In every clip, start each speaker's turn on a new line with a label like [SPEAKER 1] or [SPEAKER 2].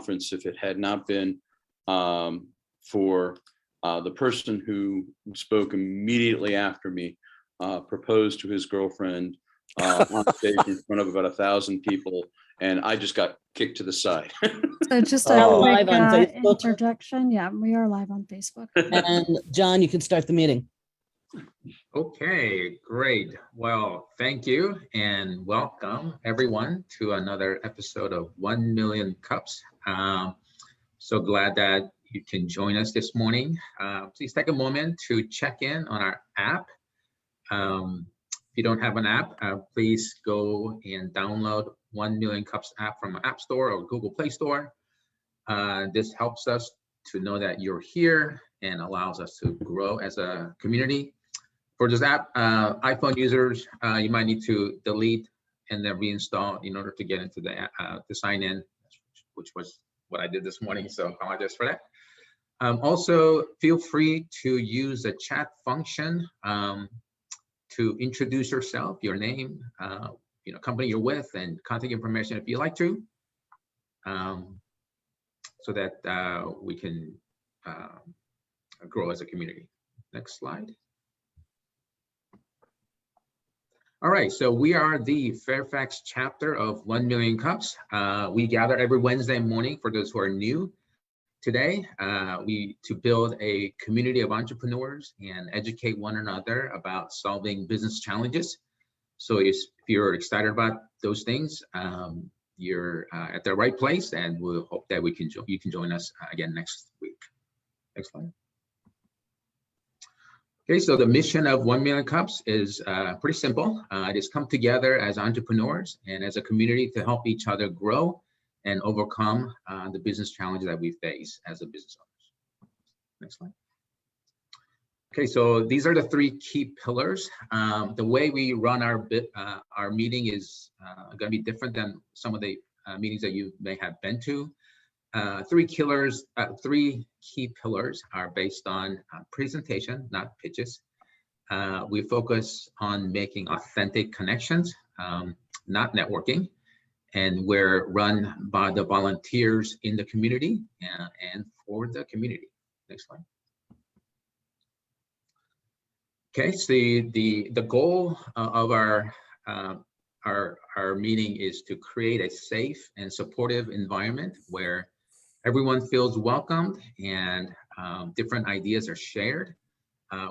[SPEAKER 1] conference if it had not been for the person who spoke immediately after me, proposed to his girlfriend on stage in front of about 1,000 people, and I just got kicked to the side.
[SPEAKER 2] So just a
[SPEAKER 3] live
[SPEAKER 2] quick
[SPEAKER 3] on Facebook.
[SPEAKER 2] interjection. Yeah, we are live on Facebook.
[SPEAKER 3] And John, you can start the meeting.
[SPEAKER 4] Okay, great. Well, thank you and welcome everyone to another episode of 1 Million Cups. So glad that you can join us this morning. Please take a moment to check in on our app. If you don't have an app, please go and download 1 Million Cups app from the App Store or Google Play Store. This helps us to know that you're here and allows us to grow as a community. For this app, iPhone users, you might need to delete and then reinstall in order to get into the to sign in, which was what I did this morning. So I apologize for that. Also, feel free to use the chat function to introduce yourself, your name, company you're with, and contact information if you like to, so that we can grow as a community. Next slide. All right, so we are the Fairfax chapter of 1 Million Cups. We gather every Wednesday morning for those who are new. Today, to build a community of entrepreneurs and educate one another about solving business challenges. So if you're excited about those things, you're at the right place, and we'll hope that you can join us again next week. Next slide. Okay, so the mission of 1 Million Cups is pretty simple. It is come together as entrepreneurs and as a community to help each other grow and overcome the business challenges that we face as a business owners. Next slide. Okay, so these are the 3 key pillars. The way we run our meeting is going to be different than some of the meetings that you may have been to. 3 key pillars are based on presentation, not pitches. We focus on making authentic connections, not networking, and we're run by the volunteers in the community and for the community. Next slide. Okay, so the goal of our meeting is to create a safe and supportive environment where everyone feels welcomed and different ideas are shared.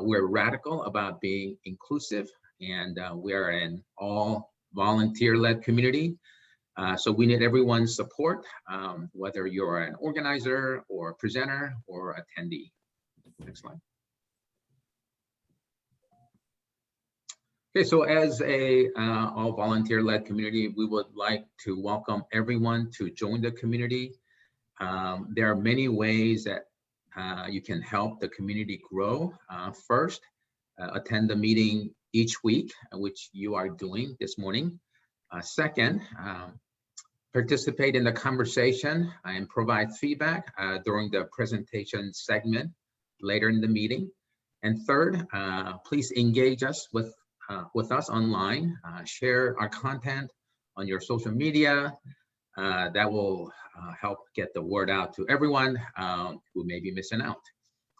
[SPEAKER 4] We're radical about being inclusive, and we are an all volunteer-led community. So we need everyone's support, whether you're an organizer or presenter or attendee. Next slide. Okay, so as a all volunteer-led community, we would like to welcome everyone to join the community. There are many ways that you can help the community grow. First, attend the meeting each week, which you are doing this morning. Second, participate in the conversation and provide feedback during the presentation segment later in the meeting. And third, please engage us with us online. Share our content on your social media. That will help get the word out to everyone who may be missing out.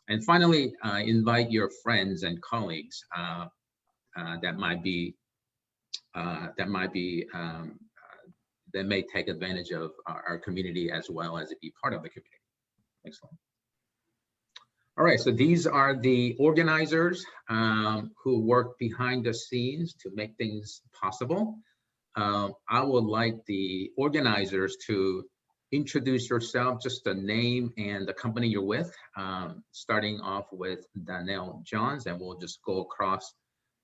[SPEAKER 4] And finally, invite your friends and colleagues that may take advantage of our community as well as be part of the community. Next one. All right, so these are the organizers who work behind the scenes to make things possible. I would like the organizers to introduce yourself, just the name and the company you're with, starting off with Donnell Johns, and we'll just go across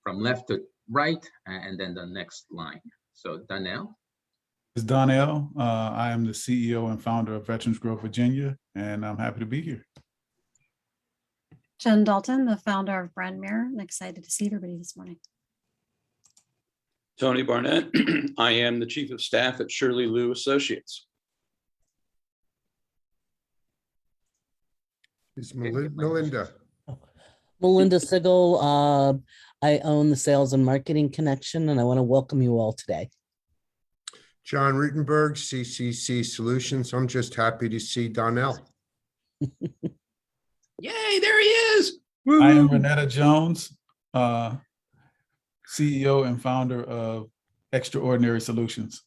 [SPEAKER 4] from left to right and then the next line. So Donnell.
[SPEAKER 5] It's Donnell. I am the CEO and founder of Veterans Grove, Virginia, and I'm happy to be here.
[SPEAKER 2] Jen Dalton, the founder of Brand Mirror. I'm excited to see everybody this morning.
[SPEAKER 1] Tony Barnett. I am the Chief of Staff at Shirley Lou Associates.
[SPEAKER 6] It's Melinda.
[SPEAKER 3] Melinda Sigel. I own the Sales and Marketing Connection, and I want to welcome you all today.
[SPEAKER 6] John Ruttenberg, CCC Solutions. I'm just happy to see Donnell.
[SPEAKER 1] Yay, there he is.
[SPEAKER 5] I am
[SPEAKER 1] Woo-hoo.
[SPEAKER 5] Renetta Jones, CEO and founder of Extraordinary Solutions.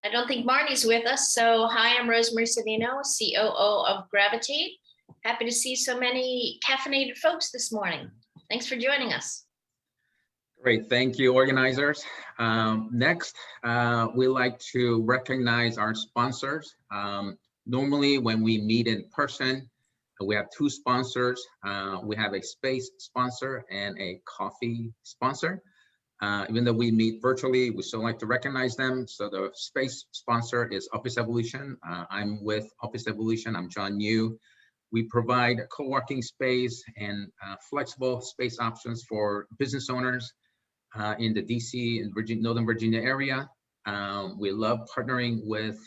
[SPEAKER 7] I don't think Marnie's with us. So hi, I'm Rosemary Savino, COO of Gravitate. Happy to see so many caffeinated folks this morning. Thanks for joining us.
[SPEAKER 4] Great, thank you, organizers. Next, we like to recognize our sponsors. Normally, when we meet in person, we have two sponsors. We have a space sponsor and a coffee sponsor. Even though we meet virtually, we still like to recognize them. So the space sponsor is Office Evolution. I'm with Office Evolution. I'm John Yu. We provide a co-working space and flexible space options for business owners in the DC and Northern Virginia area. We love partnering with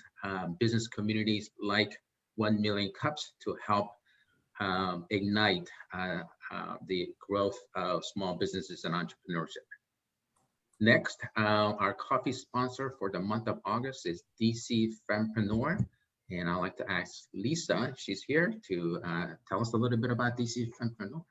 [SPEAKER 4] business communities like 1MillionCups to help ignite the growth of small businesses and entrepreneurship. Next, our coffee sponsor for the month of August is DC Fempreneur. And I'd like to ask Lisa, if she's here, to tell us a little bit about DC Fempreneur.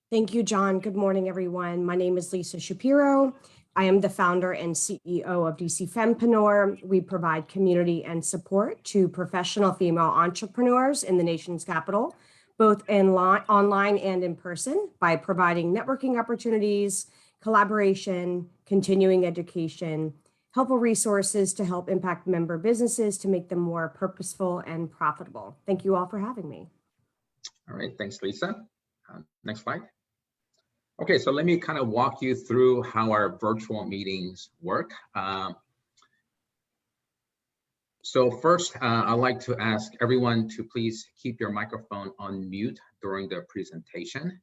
[SPEAKER 8] Thank you, John. Good morning, everyone. My name is Lisa Shapiro. I am the founder and CEO of DC Fempreneur. We provide community and support to professional female entrepreneurs in the nation's capital, both online and in person, by providing networking opportunities, collaboration, continuing education, helpful resources to help impact member businesses to make them more purposeful and profitable. Thank you all for having me.
[SPEAKER 4] All right, thanks, Lisa. Next slide. Okay, so let me kind of walk you through how our virtual meetings work. So first, I'd like to ask everyone to please keep your microphone on mute during the presentation.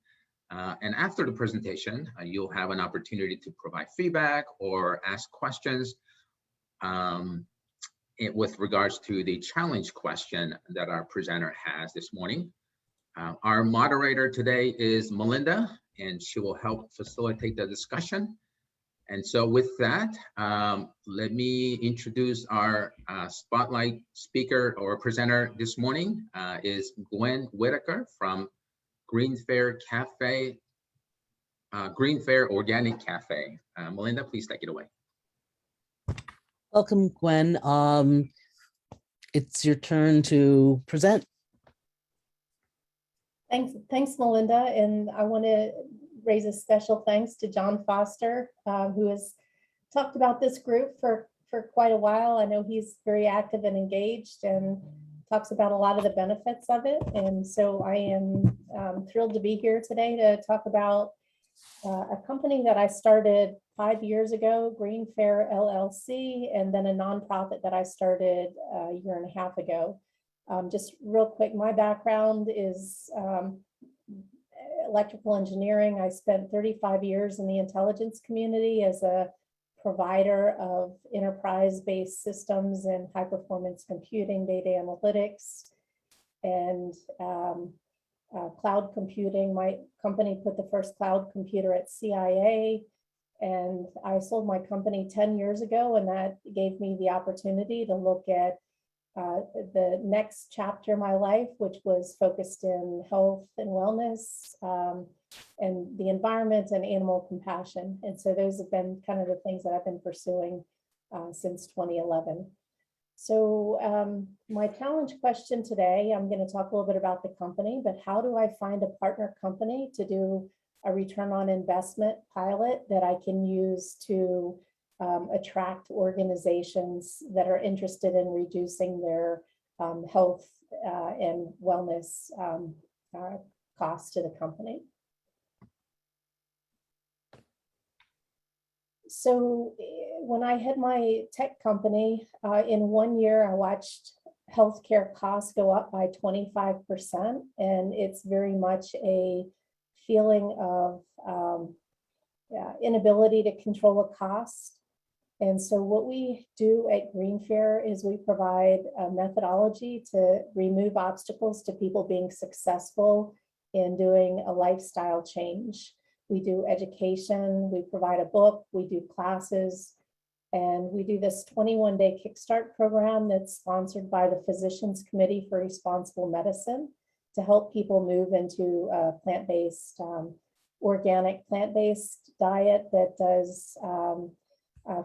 [SPEAKER 4] And after the presentation, you'll have an opportunity to provide feedback or ask questions with regards to the challenge question that our presenter has this morning. Our moderator today is Melinda, and she will help facilitate the discussion. And so with that, let me introduce our spotlight speaker or presenter this morning is Gwen Whitaker from GreenFare Cafe, GreenFare Organic Cafe. Melinda, please take it away.
[SPEAKER 3] Welcome, Gwen. It's your turn to present.
[SPEAKER 9] Thanks, Melinda. And I want to raise a special thanks to John Foster, who has talked about this group for quite a while. I know he's very active and engaged and talks about a lot of the benefits of it. And so I am thrilled to be here today to talk about a company that I started 5 years ago, GreenFare LLC, and then a nonprofit that I started a year and a half ago. Just real quick, my background is electrical engineering. I spent 35 years in the intelligence community as a provider of enterprise-based systems and high-performance computing, data analytics, and cloud computing. My company put the first cloud computer at CIA, and I sold my company 10 years ago, and that gave me the opportunity to look at the next chapter of my life, which was focused in health and wellness, and the environment and animal compassion. And so those have been kind of the things that I've been pursuing since 2011. So my challenge question today, I'm going to talk a little bit about the company, but how do I find a partner company to do a return on investment pilot that I can use to attract organizations that are interested in reducing their health and wellness costs to the company? So when I had my tech company, in 1 year, I watched healthcare costs go up by 25%. And it's very much a feeling of inability to control a cost. And so what we do at GreenFare is we provide a methodology to remove obstacles to people being successful in doing a lifestyle change. We do education, we provide a book, we do classes, And we do this 21-day Kickstart program that's sponsored by the Physicians Committee for Responsible Medicine to help people move into a plant-based, organic plant-based diet that does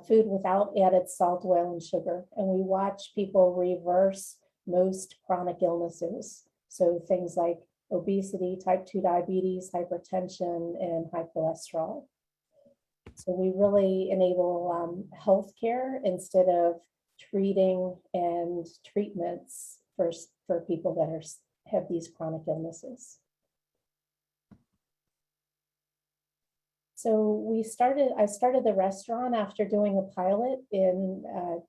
[SPEAKER 9] food without added salt, oil, and sugar. And we watch people reverse most chronic illnesses. So things like obesity, type 2 diabetes, hypertension, and high cholesterol. So we really enable healthcare instead of treating and treatments for people that have these chronic illnesses. So I started the restaurant after doing a pilot in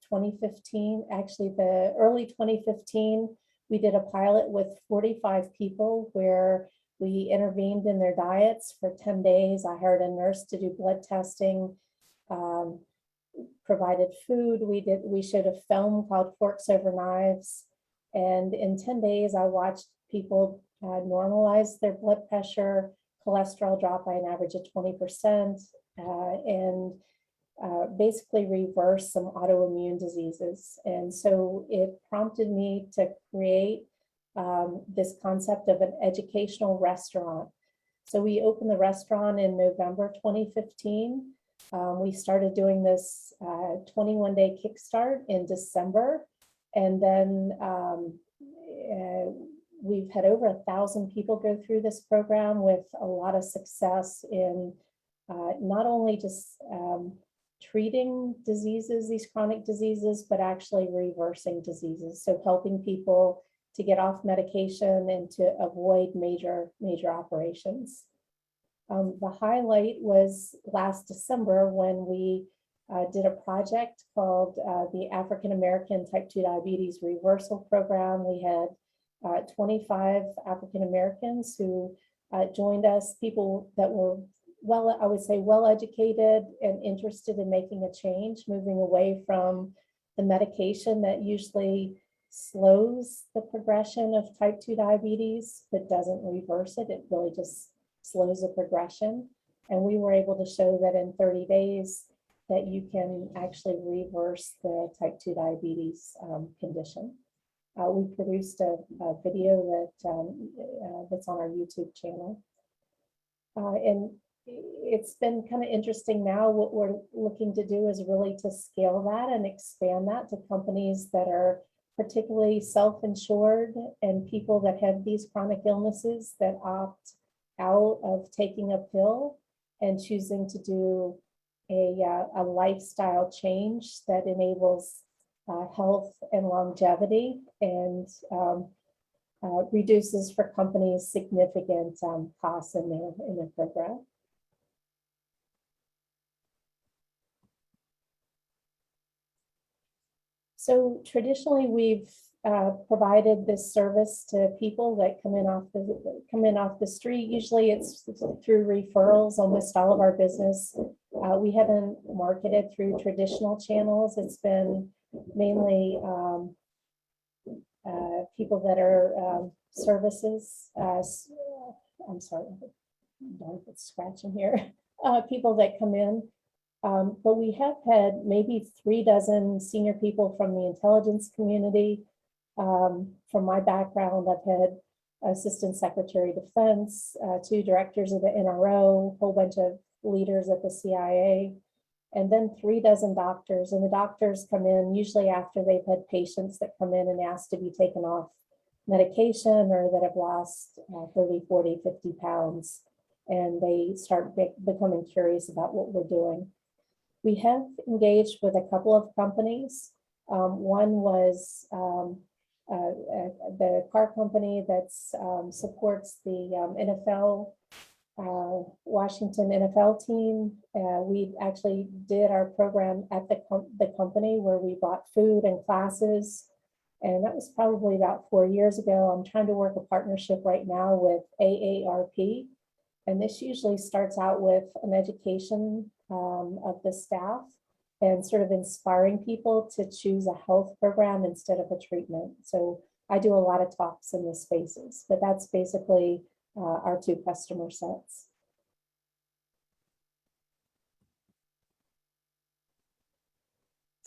[SPEAKER 9] 2015. Actually, the early 2015, we did a pilot with 45 people where we intervened in their diets for 10 days. I hired a nurse to do blood testing, provided food. We showed a film called Forks Over Knives. And in 10 days, I watched people normalize their blood pressure, cholesterol drop by an average of 20%, and basically reverse some autoimmune diseases. And so it prompted me to create this concept of an educational restaurant. So we opened the restaurant in November 2015. We started doing this 21-day Kickstart in December. And then we've had over 1,000 people go through this program with a lot of success in not only just treating diseases, these chronic diseases, but actually reversing diseases. So helping people to get off medication and to avoid major operations. The highlight was last December when we did a project called the African American Type 2 Diabetes Reversal Program. We had 25 African Americans who joined us, people that were I would say well-educated and interested in making a change, moving away from the medication that usually slows the progression of type 2 diabetes, but doesn't reverse it. It really just slows the progression. And we were able to show that in 30 days that you can actually reverse the type 2 diabetes condition. We produced a video that's on our YouTube channel. And it's been kind of interesting now. What we're looking to do is really to scale that and expand that to companies that are particularly self-insured and people that have these chronic illnesses that opt out of taking a pill and choosing to do a lifestyle change that enables health and longevity and reduces for companies significant costs in their program. So traditionally, we've provided this service to people that come in off the street. Usually, it's through referrals. Almost all of our business, we haven't marketed through traditional channels. It's been mainly people that are services. I'm sorry, don't get scratching here. People that come in. But we have had maybe 3 dozen senior people from the intelligence community. From my background, I've had Assistant Secretary of Defense, 2 directors of the NRO, a whole bunch of leaders at the CIA, and then 3 dozen doctors. And the doctors come in usually after they've had patients that come in and ask to be taken off medication or that have lost 30, 40, 50 pounds. And they start becoming curious about what we're doing. We have engaged with a couple of companies. One was the car company that supports the NFL, Washington NFL team. We actually did our program at the company where we bought food and classes. And that was probably about 4 years ago. I'm trying to work a partnership right now with AARP. And this usually starts out with an education of the staff and sort of inspiring people to choose a health program instead of a treatment. So I do a lot of talks in the spaces, but that's basically our 2 customer sets.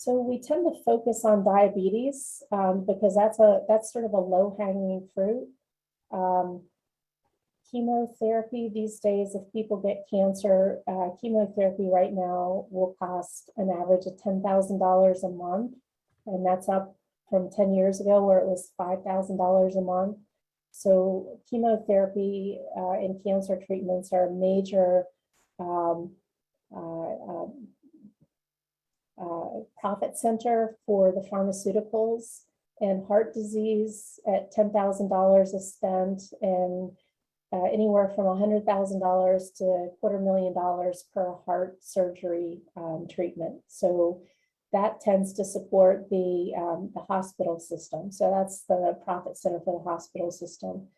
[SPEAKER 9] So we tend to focus on diabetes because that's sort of a low hanging fruit. Chemotherapy these days, if people get cancer, chemotherapy right now will cost an average of $10,000 a month. And that's up from 10 years ago where it was $5,000 a month. So chemotherapy and cancer treatments are a major profit center for the pharmaceuticals, and heart disease at $10,000 is spent, and anywhere from $100,000 to $250,000 per heart surgery treatment. So that tends to support the hospital system. So that's the profit center for the hospital system.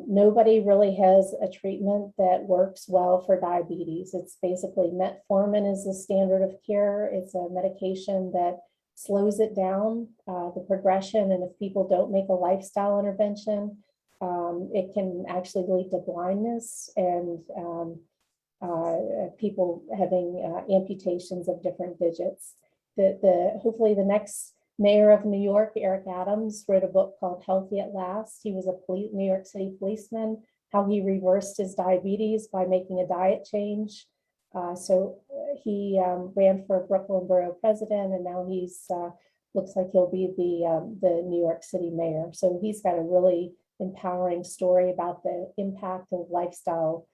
[SPEAKER 9] Nobody really has a treatment that works well for diabetes. It's basically metformin is the standard of care. It's a medication that slows it down, the progression. And if people don't make a lifestyle intervention, it can actually lead to blindness and people having amputations of different digits. Hopefully the next mayor of New York, Eric Adams, wrote a book called Healthy at Last. He was a New York City policeman, how he reversed his diabetes by making a diet change. So he ran for Brooklyn Borough president, and now he's looks like he'll be the New York City mayor. So he's got a really empowering story about the impact of lifestyle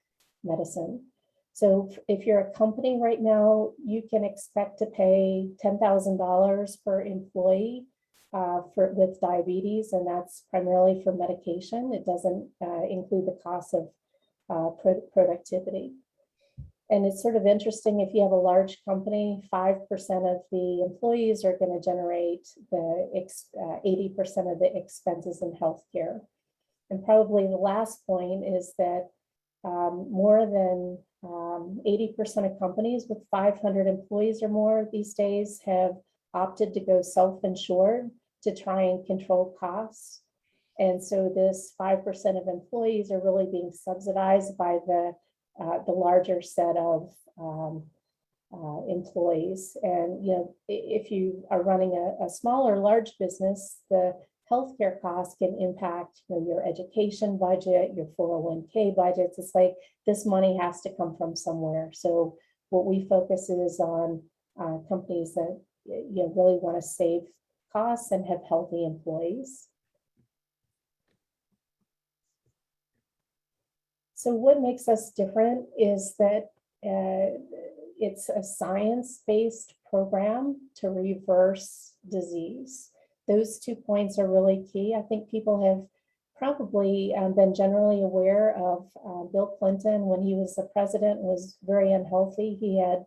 [SPEAKER 9] medicine. So if you're a company right now, you can expect to pay $10,000 per employee with diabetes, and that's primarily for medication. It doesn't include the cost of productivity. And it's sort of interesting, if you have a large company, 5% of the employees are going to generate the 80% of the expenses in healthcare. And probably the last point is that more than 80% of companies with 500 employees or more these days have opted to go self-insured to try and control costs. And so this 5% of employees are really being subsidized by the larger set of employees. And if you are running a small or large business, the healthcare costs can impact your education budget, your 401k budgets. It's like this money has to come from somewhere. So what we focus is on companies that really want to save costs and have healthy employees. So what makes us different is that it's a science-based program to reverse disease. Those 2 points are really key. I think people have probably been generally aware of Bill Clinton when he was the president, was very unhealthy. He had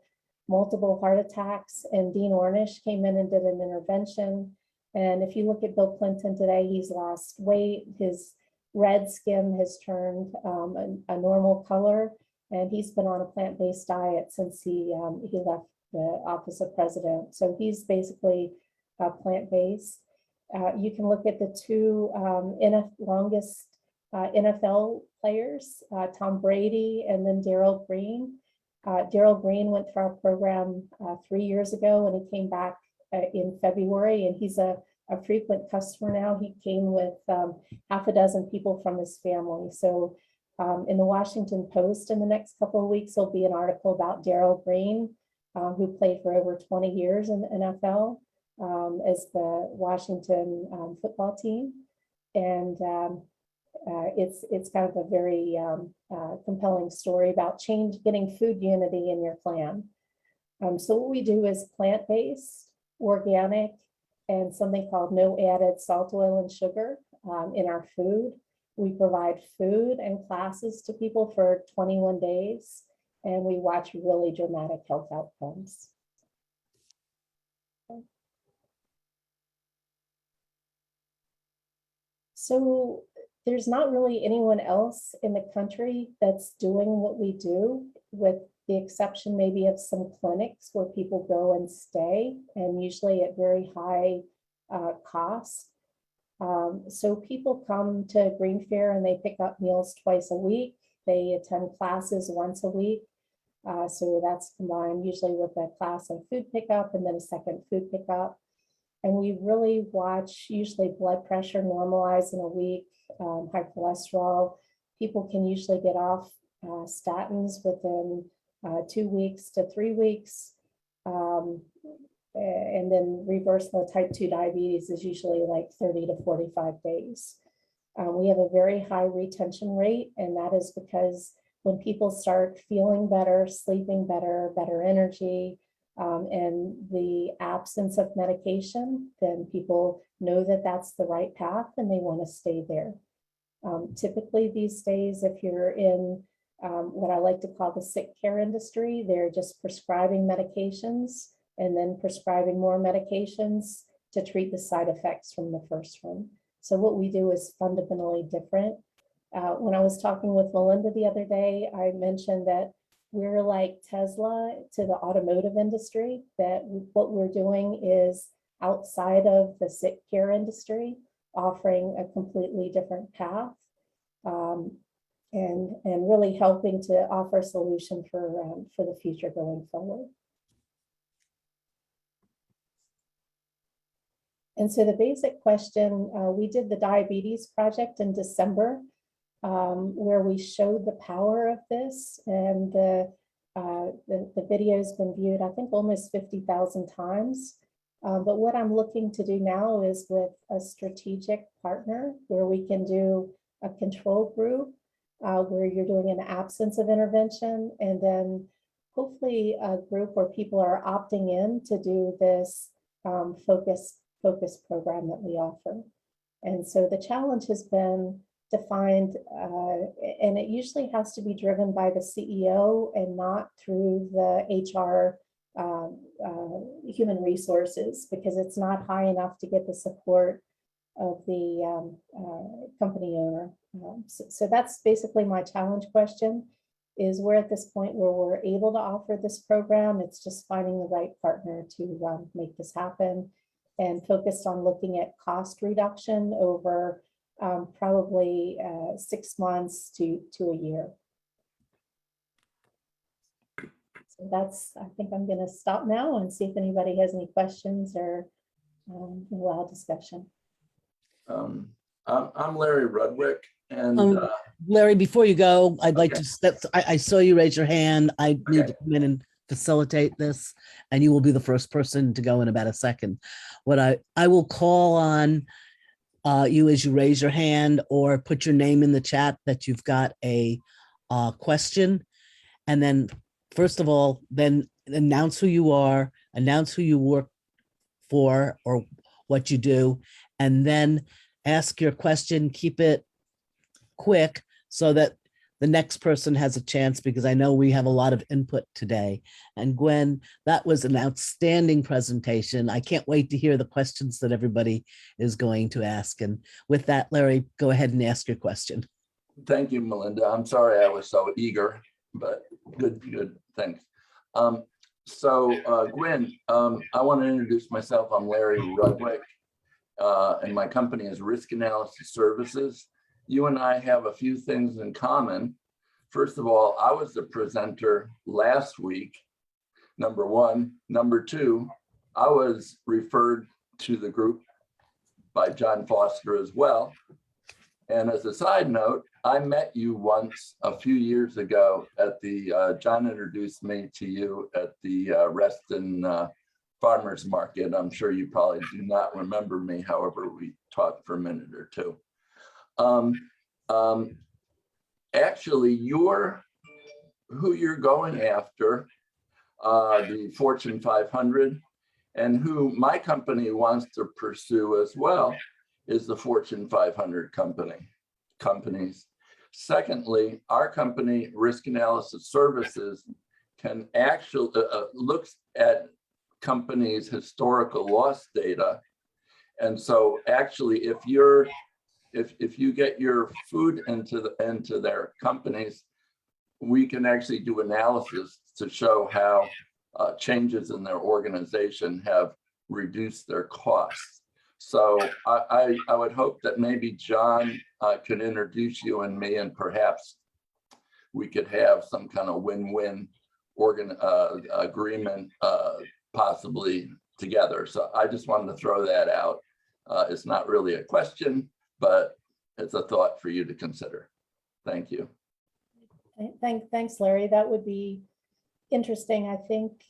[SPEAKER 9] multiple heart attacks, and Dean Ornish came in and did an intervention. And if you look at Bill Clinton today, he's lost weight. His red skin has turned a normal color, and he's been on a plant-based diet since he left the office of president. So he's basically plant-based. You can look at the two longest NFL players, Tom Brady and then Darryl Green. Darryl Green went through our program 3 years ago, and he came back in February, and he's a frequent customer now. He came with half a dozen people from his family. So in the Washington Post in the next couple of weeks, there'll be an article about Darryl Green, who played for over 20 years in the NFL as the Washington football team. And it's kind of a very compelling story about getting food unity in your clan. So what we do is plant-based, organic, and something called no added salt, oil, and sugar in our food. We provide food and classes to people for 21 days, and we watch really dramatic health outcomes. Okay. So there's not really anyone else in the country that's doing what we do, with the exception maybe of some clinics where people go and stay, and usually at very high cost. So people come to GreenFare and they pick up meals twice a week. They attend classes once a week. So that's combined usually with a class of food pickup and then a second food pickup. And we really watch usually blood pressure normalize in a week, high cholesterol. People can usually get off statins within 2 weeks to 3 weeks. And then reversing the type 2 diabetes is usually like 30 to 45 days. We have a very high retention rate, and that is because when people start feeling better, sleeping better, better energy, and the absence of medication, then people know that that's the right path and they want to stay there. Typically these days, if you're in what I like to call the sick care industry, they're just prescribing medications and then prescribing more medications to treat the side effects from the first one. So what we do is fundamentally different. When I was talking with Melinda the other day, I mentioned that we're like Tesla to the automotive industry, that what we're doing is outside of the sick care industry, offering a completely different path, and really helping to offer a solution for the future going forward. And so the basic question, we did the diabetes project in December, where we showed the power of this, and the video has been viewed, I think, almost 50,000 times. But what I'm looking to do now is with a strategic partner where we can do a control group where you're doing an absence of intervention, and then hopefully a group where people are opting in to do this focus program that we offer. And so the challenge has been to find, and it usually has to be driven by the CEO and not through the HR human resources, because it's not high enough to get the support of the company owner. So that's basically my challenge question, is we're at this point where we're able to offer this program. It's just finding the right partner to make this happen, and focused on looking at cost reduction over probably 6 months to a year. So that's, I think I'm going to stop now and see if anybody has any questions or allow discussion.
[SPEAKER 10] I'm Larry Ruttenberg, and
[SPEAKER 3] Larry, before you go, I'd like
[SPEAKER 10] Okay.
[SPEAKER 3] to step. I saw you raise your hand. I need
[SPEAKER 10] Okay.
[SPEAKER 3] to come in and facilitate this, and you will be the first person to go in about a second. What I will call on you as you raise your hand, or put your name in the chat that you've got a question, and then first of all, then announce who you are, announce who you work for or what you do, and then ask your question. Keep it quick so that the next person has a chance, because I know we have a lot of input today. And Gwen, that was an outstanding presentation. I can't wait to hear the questions that everybody is going to ask. And with that, Larry, go ahead and ask your question.
[SPEAKER 10] thank you, Melinda. I'm sorry I was so eager, but good, thanks. Gwen, I want to introduce myself. I'm Larry Ruttenberg, and my company is Risk Analysis Services. You and I have a few things in common. First of all, I was the presenter last week, number one. Number two, I was referred to the group by John Foster as well. And as a side note, I met you once a few years ago at the, John introduced me to you at the Reston Farmers Market. I'm sure you probably do not remember me, however, we talked for a minute or two. Actually, who you're going after, the Fortune 500, and who my company wants to pursue as well, is the Fortune 500 companies. Secondly, our company, Risk Analysis Services, can actually looks at companies' historical loss data. And so actually, if you get your food into their companies, we can actually do analysis to show how changes in their organization have reduced their costs. So I would hope that maybe John could introduce you and me, and perhaps we could have some kind of win-win agreement possibly together. So I just wanted to throw that out. It's not really a question, but it's a thought for you to consider. Thank you.
[SPEAKER 9] Thanks, Larry. That would be interesting. I think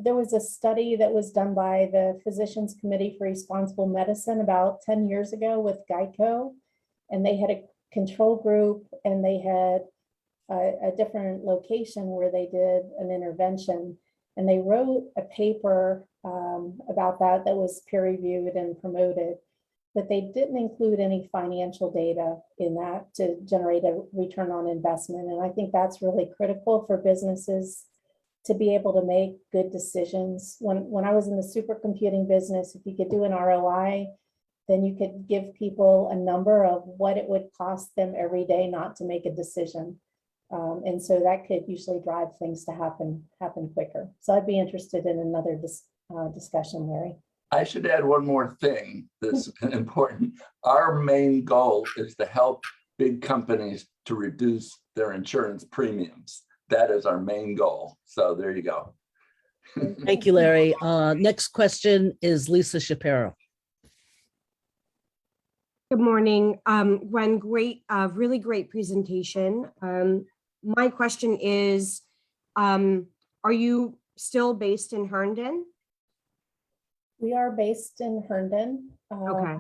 [SPEAKER 9] there was a study that was done by the Physicians Committee for Responsible Medicine about 10 years ago with Geico, and they had a control group and they had a different location where they did an intervention, and they wrote a paper about that was peer-reviewed and promoted, but they didn't include any financial data in that to generate a return on investment. And I think that's really critical for businesses to be able to make good decisions. When I was in the supercomputing business, if you could do an ROI, then you could give people a number of what it would cost them every day not to make a decision. And so that could usually drive things to happen quicker. So I'd be interested in another discussion, Larry.
[SPEAKER 10] I should add one more thing that's important. Our main goal is to help big companies to reduce their insurance premiums. That is our main goal. So there you go.
[SPEAKER 3] Thank you, Larry. Next question is Lisa Shapiro.
[SPEAKER 8] Good morning, Gwen. Great, really great presentation. My question is, are you still based in Herndon?
[SPEAKER 9] We are based in Herndon.
[SPEAKER 8] Okay.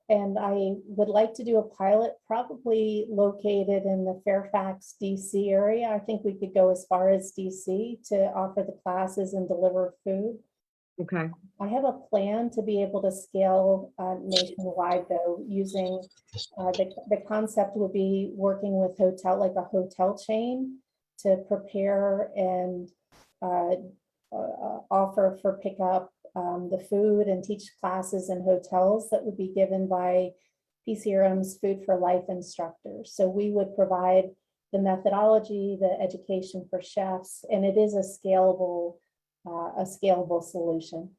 [SPEAKER 9] And I would like to do a pilot probably located in the Fairfax, DC area. I think we could go as far as DC to offer the classes and deliver food.
[SPEAKER 8] Okay.
[SPEAKER 9] I have a plan to be able to scale nationwide, though, using the concept would be working with like a hotel chain to prepare and offer for pickup the food and teach classes in hotels that would be given by PCRM's Food for Life instructors. So we would provide the methodology, the education for chefs, and it is a scalable solution.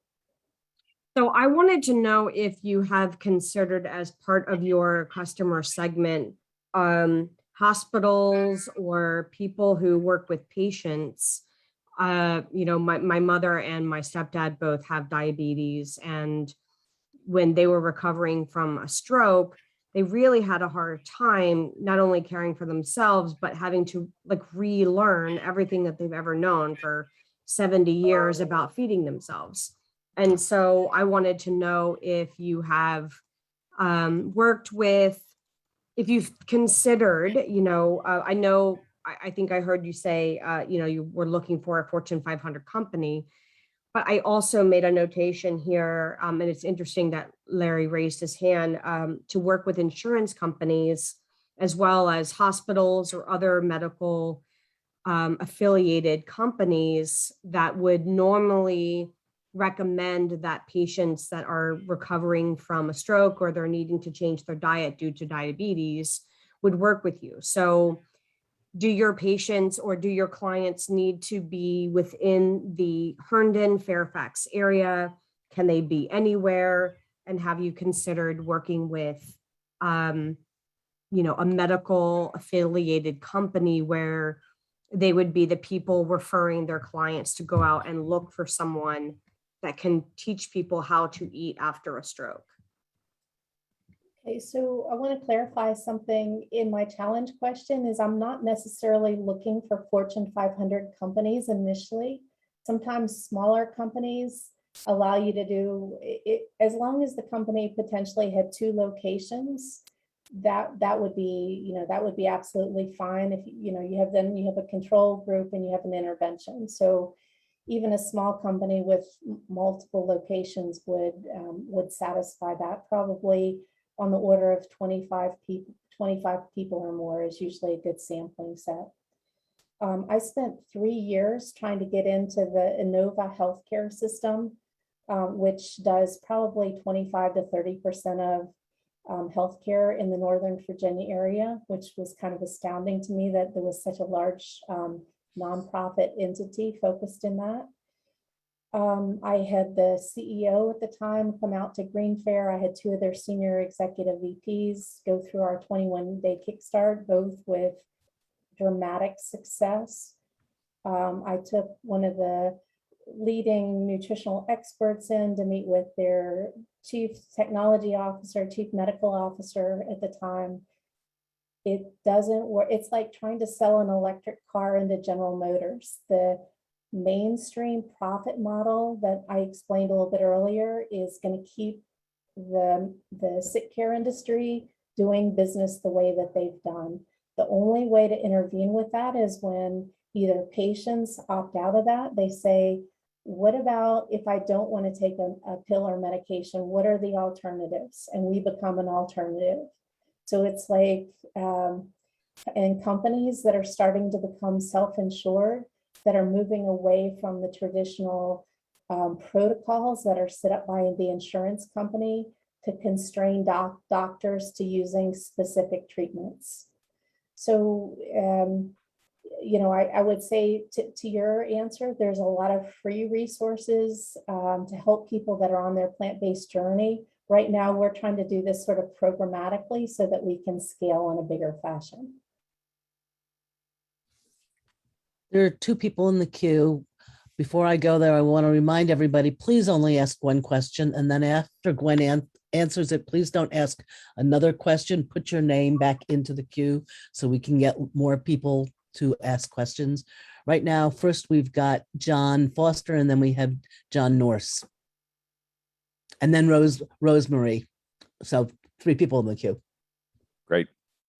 [SPEAKER 8] So I wanted to know if you have considered as part of your customer segment, hospitals or people who work with patients. My mother and my stepdad both have diabetes, and when they were recovering from a stroke, they really had a hard time not only caring for themselves, but having to relearn everything that they've ever known for 70 years about feeding themselves. And so I wanted to know if you have worked with, if you've considered, I think I heard you say, you were looking for a Fortune 500 company, but I also made a notation here, and it's interesting that Larry raised his hand, to work with insurance companies as well as hospitals or other medical affiliated companies that would normally recommend that patients that are recovering from a stroke or they're needing to change their diet due to diabetes would work with you. So do your patients or do your clients need to be within the Herndon, Fairfax area? Can they be anywhere? And have you considered working with, a medical affiliated company where they would be the people referring their clients to go out and look for someone that can teach people how to eat after a stroke?
[SPEAKER 9] Okay, so I want to clarify something in my challenge question is I'm not necessarily looking for Fortune 500 companies initially. Sometimes smaller companies allow you to do it as long as the company potentially had 2 locations. That would be absolutely fine. If you have a control group and you have an intervention. So even a small company with multiple locations would satisfy that. Probably on the order of 25 people or more is usually a good sampling set. I spent 3 years trying to get into the Innova healthcare system, which does probably 25 to 30% of healthcare in the Northern Virginia area, which was kind of astounding to me that there was such a large nonprofit entity focused in that. I had the CEO at the time come out to GreenFare. I had 2 of their senior executive VPs go through our 21-day Kickstart, both with dramatic success. I took one of the leading nutritional experts in to meet with their chief technology officer, chief medical officer at the time. It doesn't work. It's like trying to sell an electric car into General Motors. The mainstream profit model that I explained a little bit earlier is going to keep the sick care industry doing business the way that they've done. The only way to intervene with that is when either patients opt out of that. They say, what about if I don't want to take a pill or medication? What are the alternatives? And we become an alternative. So it's like, and companies that are starting to become self-insured, that are moving away from the traditional protocols that are set up by the insurance company to constrain doctors to using specific treatments. So, you know, I would say to your answer, there's a lot of free resources to help people that are on their plant-based journey. Right now, we're trying to do this sort of programmatically so that we can scale in a bigger fashion.
[SPEAKER 3] There are two people in the queue. Before I go there, I want to remind everybody, please only ask one question. And then after Gwen answers it, please don't ask another question. Put your name back into the queue so we can get more people to ask questions. Right now, first we've got John Foster, and then we have John Norse. And then Rosemary. So 3 people in the queue.
[SPEAKER 11] Great.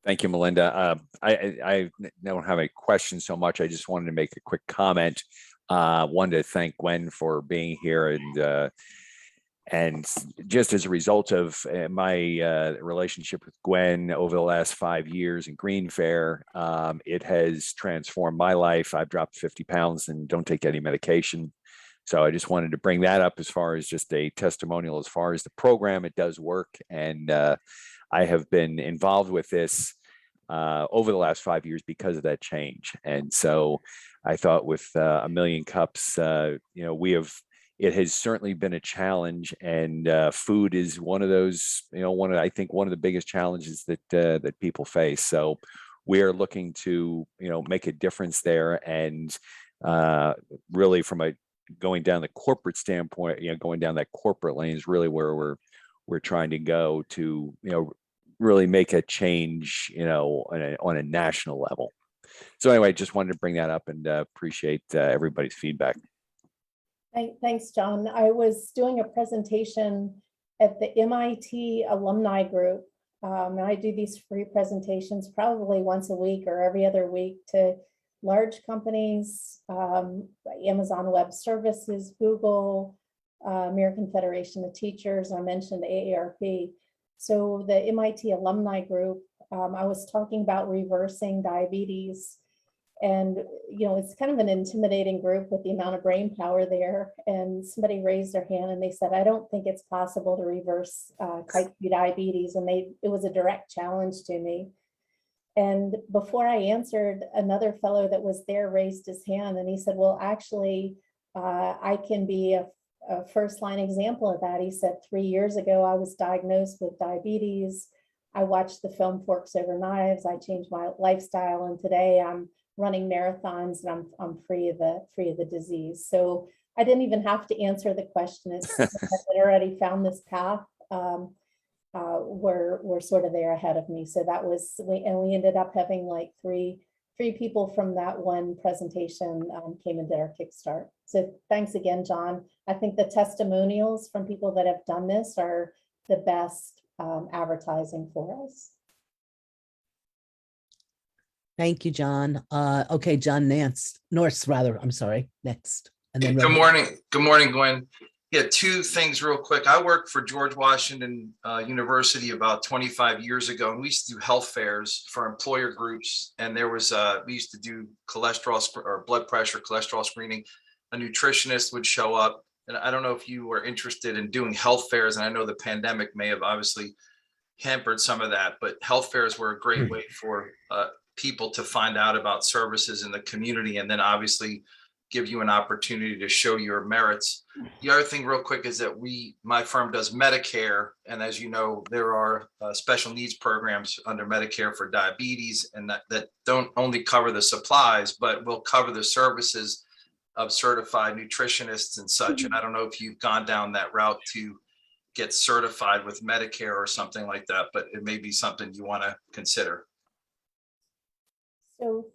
[SPEAKER 11] Thank you, Melinda. I don't have a question so much. I just wanted to make a quick comment. Wanted to thank Gwen for being here, and just as a result of my relationship with Gwen over the last 5 years in GreenFare, it has transformed my life. I've dropped 50 pounds and don't take any medication. So I just wanted to bring that up as far as just a testimonial as far as the program. It does work, and I have been involved with this over the last 5 years because of that change. And so I thought with 1MillionCups, you know, it has certainly been a challenge, and food is one of those, you know, I think one of the biggest challenges that people face. So we are looking to, you know, make a difference there, and really from going down the corporate standpoint, you know, going down that corporate lane is really where we're trying to go to, you know, really make a change, you know, on a national level. So anyway, just wanted to bring that up, and appreciate everybody's feedback.
[SPEAKER 9] Thanks, John. I was doing a presentation at the MIT alumni group. And I do these free presentations probably once a week or every other week to large companies, Amazon Web Services, Google, American Federation of Teachers. I mentioned AARP. So the MIT alumni group, I was talking about reversing diabetes. And, you know, it's kind of an intimidating group with the amount of brain power there. And somebody raised their hand and they said, I don't think it's possible to reverse type 2 diabetes. And it was a direct challenge to me. And before I answered, another fellow that was there raised his hand and he said, well, actually, I can be a first line example of that. He said, 3 years ago, I was diagnosed with diabetes. I watched the film Forks Over Knives. I changed my lifestyle. And today I'm running marathons and I'm free of the disease. So I didn't even have to answer the question. It's I already found this path. Were sort of there ahead of me. So that was, we ended up having like three people from that one presentation came and did our Kickstart. So thanks again, John. I think the testimonials from people that have done this are the best advertising for us.
[SPEAKER 3] Thank you, John. Okay, John Norse, rather. I'm sorry. Next. And then
[SPEAKER 12] Good morning. Good morning, Gwen. Yeah, 2 things real quick. I worked for George Washington University about 25 years ago, and we used to do health fairs for employer groups. And there was, we used to do cholesterol or blood pressure, cholesterol screening. A nutritionist would show up. And I don't know if you were interested in doing health fairs. And I know the pandemic may have obviously hampered some of that, but health fairs were a great way for people to find out about services in the community, and then obviously give you an opportunity to show your merits. The other thing real quick is that my firm does Medicare. And as you know, there are special needs programs under Medicare for diabetes, and that don't only cover the supplies, but will cover the services of certified nutritionists and such. And I don't know if you've gone down that route to get certified with Medicare or something like that, but it may be something you want to consider.
[SPEAKER 9] So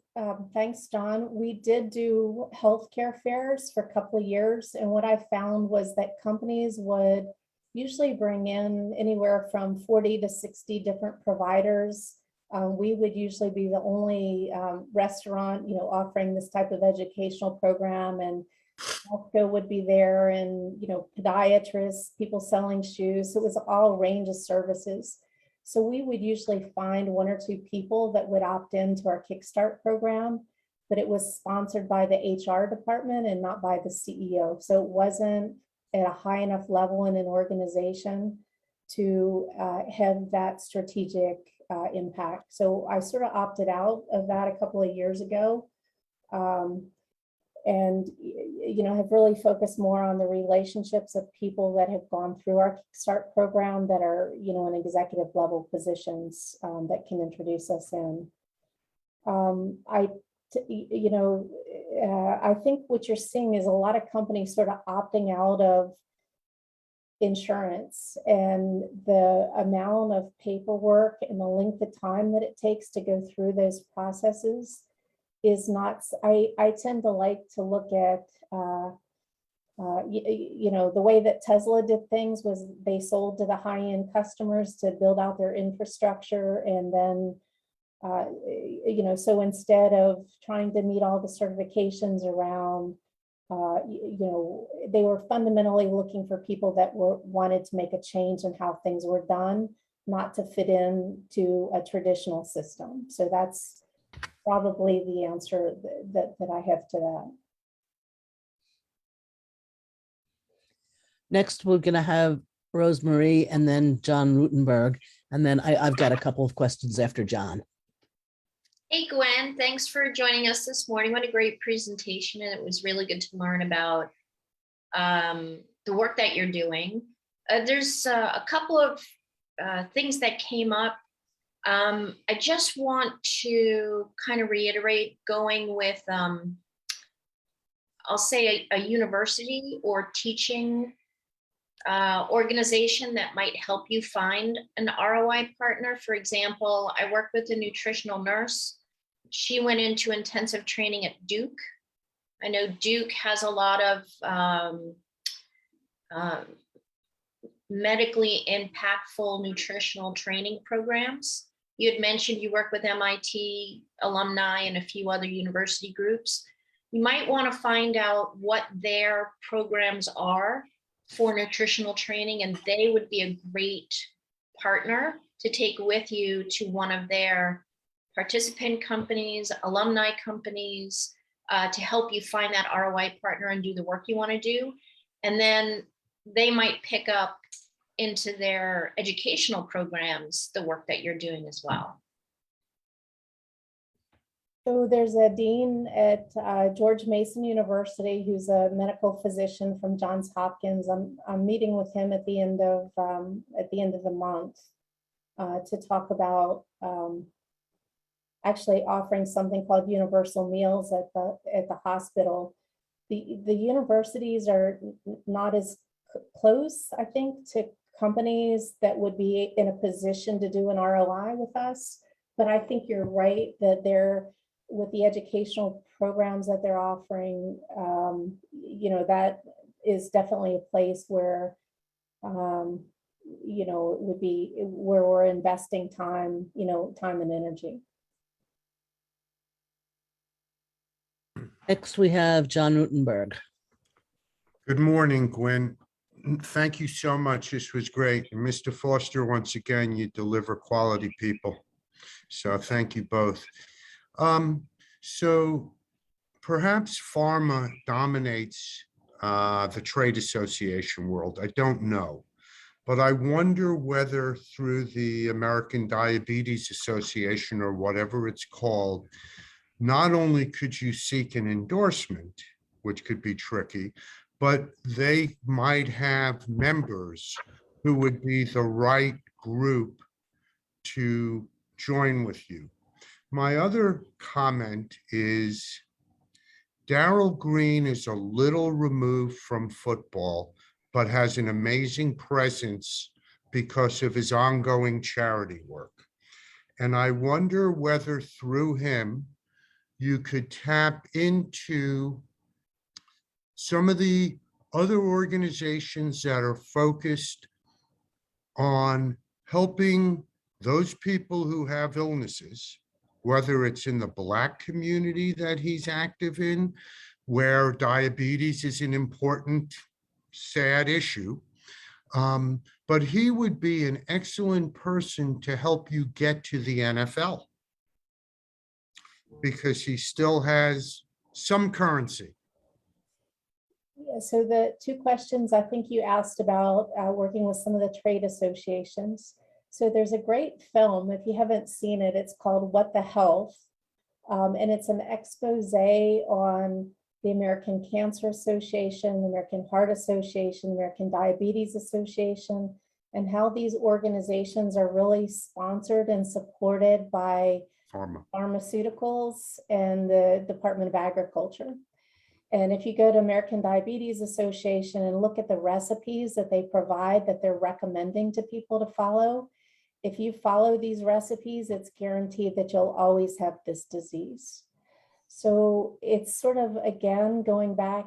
[SPEAKER 9] thanks, Don. We did do healthcare fairs for a couple of years. And what I found was that companies would usually bring in anywhere from 40 to 60 different providers. We would usually be the only restaurant, offering this type of educational program, and healthcare would be there, and, podiatrists, people selling shoes. So it was all range of services. So we would usually find one or two people that would opt into our Kickstart program, but it was sponsored by the HR department and not by the CEO. So it wasn't at a high enough level in an organization to have that strategic impact. So I sort of opted out of that a couple of years ago. And have really focused more on the relationships of people that have gone through our Kickstart program that are, in executive level positions that can introduce us in. I think what you're seeing is a lot of companies sort of opting out of insurance, and the amount of paperwork and the length of time that it takes to go through those processes is not. I tend to like to look at the way that Tesla did things was they sold to the high-end customers to build out their infrastructure, and then so instead of trying to meet all the certifications around, they were fundamentally looking for people that wanted to make a change in how things were done, not to fit in to a traditional system. So that's probably the answer that I have to that.
[SPEAKER 3] Next, we're going to have Rosemarie and then John Ruttenberg. And then I've got a couple of questions after John.
[SPEAKER 7] Hey, Gwen, thanks for joining us this morning. What a great presentation. And it was really good to learn about the work that you're doing. There's a couple of things that came up. I just want to kind of reiterate going with, I'll say a university or teaching organization that might help you find an ROI partner. For example, I work with a nutritional nurse. She went into intensive training at Duke. I know Duke has a lot of medically impactful nutritional training programs. You had mentioned you work with MIT alumni and a few other university groups. You might want to find out what their programs are for nutritional training, and they would be a great partner to take with you to one of their participant companies, alumni companies, to help you find that ROI partner and do the work you want to do. And then they might pick up into their educational programs the work that you're doing as well.
[SPEAKER 9] So there's a dean at George Mason University who's a medical physician from Johns Hopkins. I'm meeting with him at the end of the month to talk about actually offering something called universal meals at the hospital. The universities are not as close, I think, to companies that would be in a position to do an ROI with us. But I think you're right that they're, with the educational programs that they're offering, that is definitely a place where, it would be where we're investing time, time and energy.
[SPEAKER 3] Next, we have John Ruttenberg.
[SPEAKER 6] Good morning, Gwen. Thank you so much. This was great. And Mr. Foster, once again, you deliver quality people. So thank you both. So perhaps pharma dominates the trade association world. I don't know, but I wonder whether through the American Diabetes Association or whatever it's called, not only could you seek an endorsement, which could be tricky, but they might have members who would be the right group to join with you. My other comment is Darrell Green is a little removed from football, but has an amazing presence because of his ongoing charity work. And I wonder whether through him, you could tap into some of the other organizations that are focused on helping those people who have illnesses, whether it's in the Black community that he's active in, where diabetes is an important, sad issue. But he would be an excellent person to help you get to the NFL because he still has some currency.
[SPEAKER 9] Yeah, so the two questions I think you asked about working with some of the trade associations. So there's a great film, if you haven't seen it, it's called What the Health. And it's an expose on the American Cancer Association, the American Heart Association, American Diabetes Association, and how these organizations are really sponsored and supported by pharmaceuticals and the Department of Agriculture. And if you go to American Diabetes Association and look at the recipes that they provide that they're recommending to people to follow, if you follow these recipes, it's guaranteed that you'll always have this disease. So it's sort of, again, going back,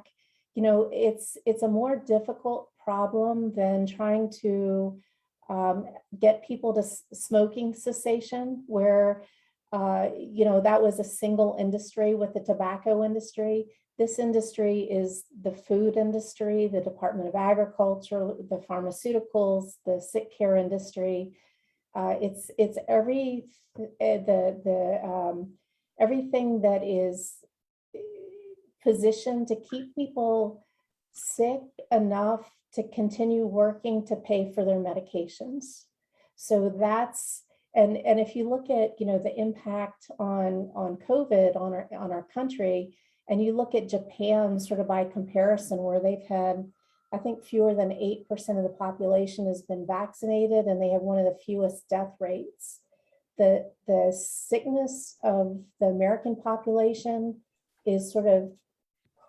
[SPEAKER 9] you know, it's a more difficult problem than trying to get people to smoking cessation, where, you know, that was a single industry with the tobacco industry. This industry is the food industry, the Department of Agriculture, the pharmaceuticals, the sick care industry. It's everything that is positioned to keep people sick enough to continue working to pay for their medications. So that's, and if you look at, you know, the impact on COVID on our country, and you look at Japan sort of by comparison, where they've had, I think, fewer than 8% of the population has been vaccinated, and they have one of the fewest death rates. The sickness of the American population is sort of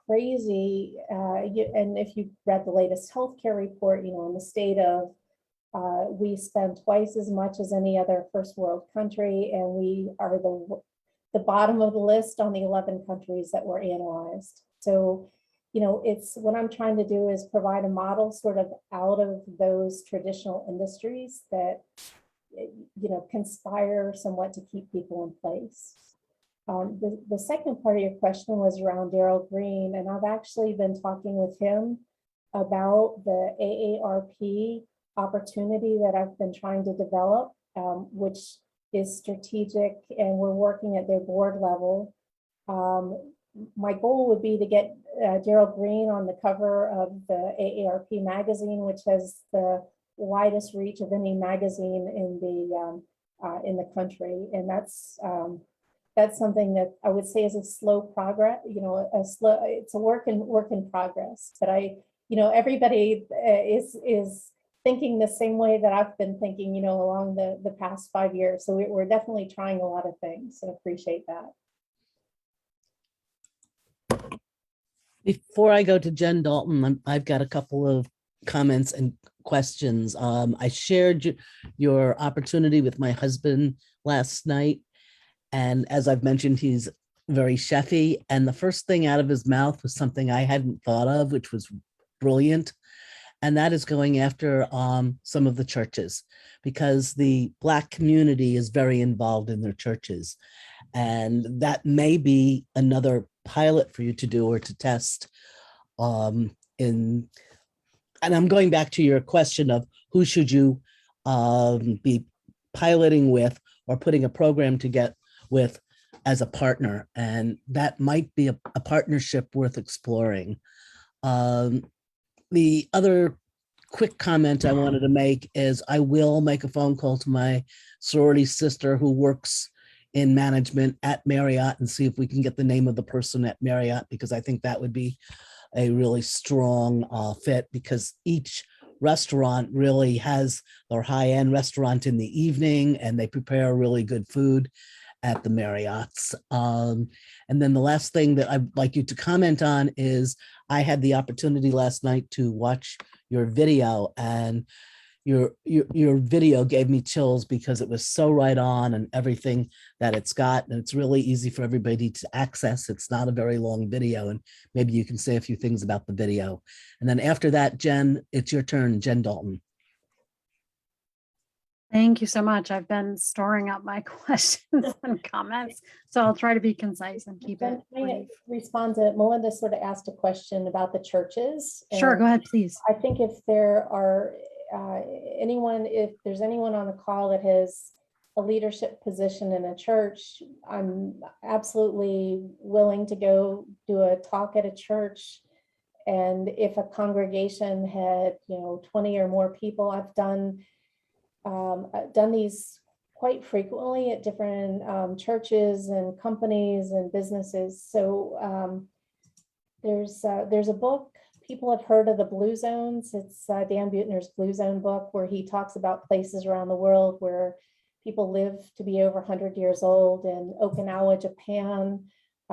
[SPEAKER 9] crazy. And if you read the latest healthcare report, you know, in the state of, we spend twice as much as any other first world country, and we are the bottom of the list on the 11 countries that were analyzed. So, you know, it's what I'm trying to do is provide a model sort of out of those traditional industries that, you know, conspire somewhat to keep people in place. The second part of your question was around Darrell Green, and I've actually been talking with him about the AARP opportunity that I've been trying to develop, which is strategic, and we're working at their board level. My goal would be to get Darrell Green on the cover of the AARP magazine, which has the widest reach of any magazine in the country, and that's something that I would say is a slow progress. You know, it's a work in progress. But you know, everybody is thinking the same way that I've been thinking, you know, along the past 5 years. So we're definitely trying a lot of things, and appreciate that.
[SPEAKER 3] Before I go to Jen Dalton, I've got a couple of comments and questions. I shared your opportunity with my husband last night. And as I've mentioned, he's very chefy. And the first thing out of his mouth was something I hadn't thought of, which was brilliant. And that is going after some of the churches, because the Black community is very involved in their churches. And that may be another pilot for you to do or to test. And I'm going back to your question of who should you be piloting with or putting a program to get with as a partner. And that might be a partnership worth exploring. The other quick comment I wanted to make is I will make a phone call to my sorority sister who works in management at Marriott and see if we can get the name of the person at Marriott, because I think that would be a really strong fit, because each restaurant really has their high-end restaurant in the evening and they prepare really good food at the Marriotts. And then the last thing that I'd like you to comment on is I had the opportunity last night to watch your video, and your video gave me chills because it was so right on and everything that it's got, and it's really easy for everybody to access. It's not a very long video, and maybe you can say a few things about the video. And then after that, Jen, it's your turn, Jen Dalton.
[SPEAKER 2] Thank you so much. I've been storing up my questions and comments, so I'll try to be concise and keep it
[SPEAKER 9] Can I
[SPEAKER 2] brief.
[SPEAKER 9] respond to Melinda sort of asked a question about the churches?
[SPEAKER 2] Sure,
[SPEAKER 9] and
[SPEAKER 2] go ahead, please.
[SPEAKER 9] I think if there are if there's anyone on the call that has a leadership position in a church, I'm absolutely willing to go do a talk at a church. And if a congregation had, 20 or more people, I've done these quite frequently at different churches and companies and businesses. So there's a book. People have heard of the Blue Zones. It's Dan Buettner's Blue Zone book, where he talks about places around the world where people live to be over 100 years old, in Okinawa, Japan,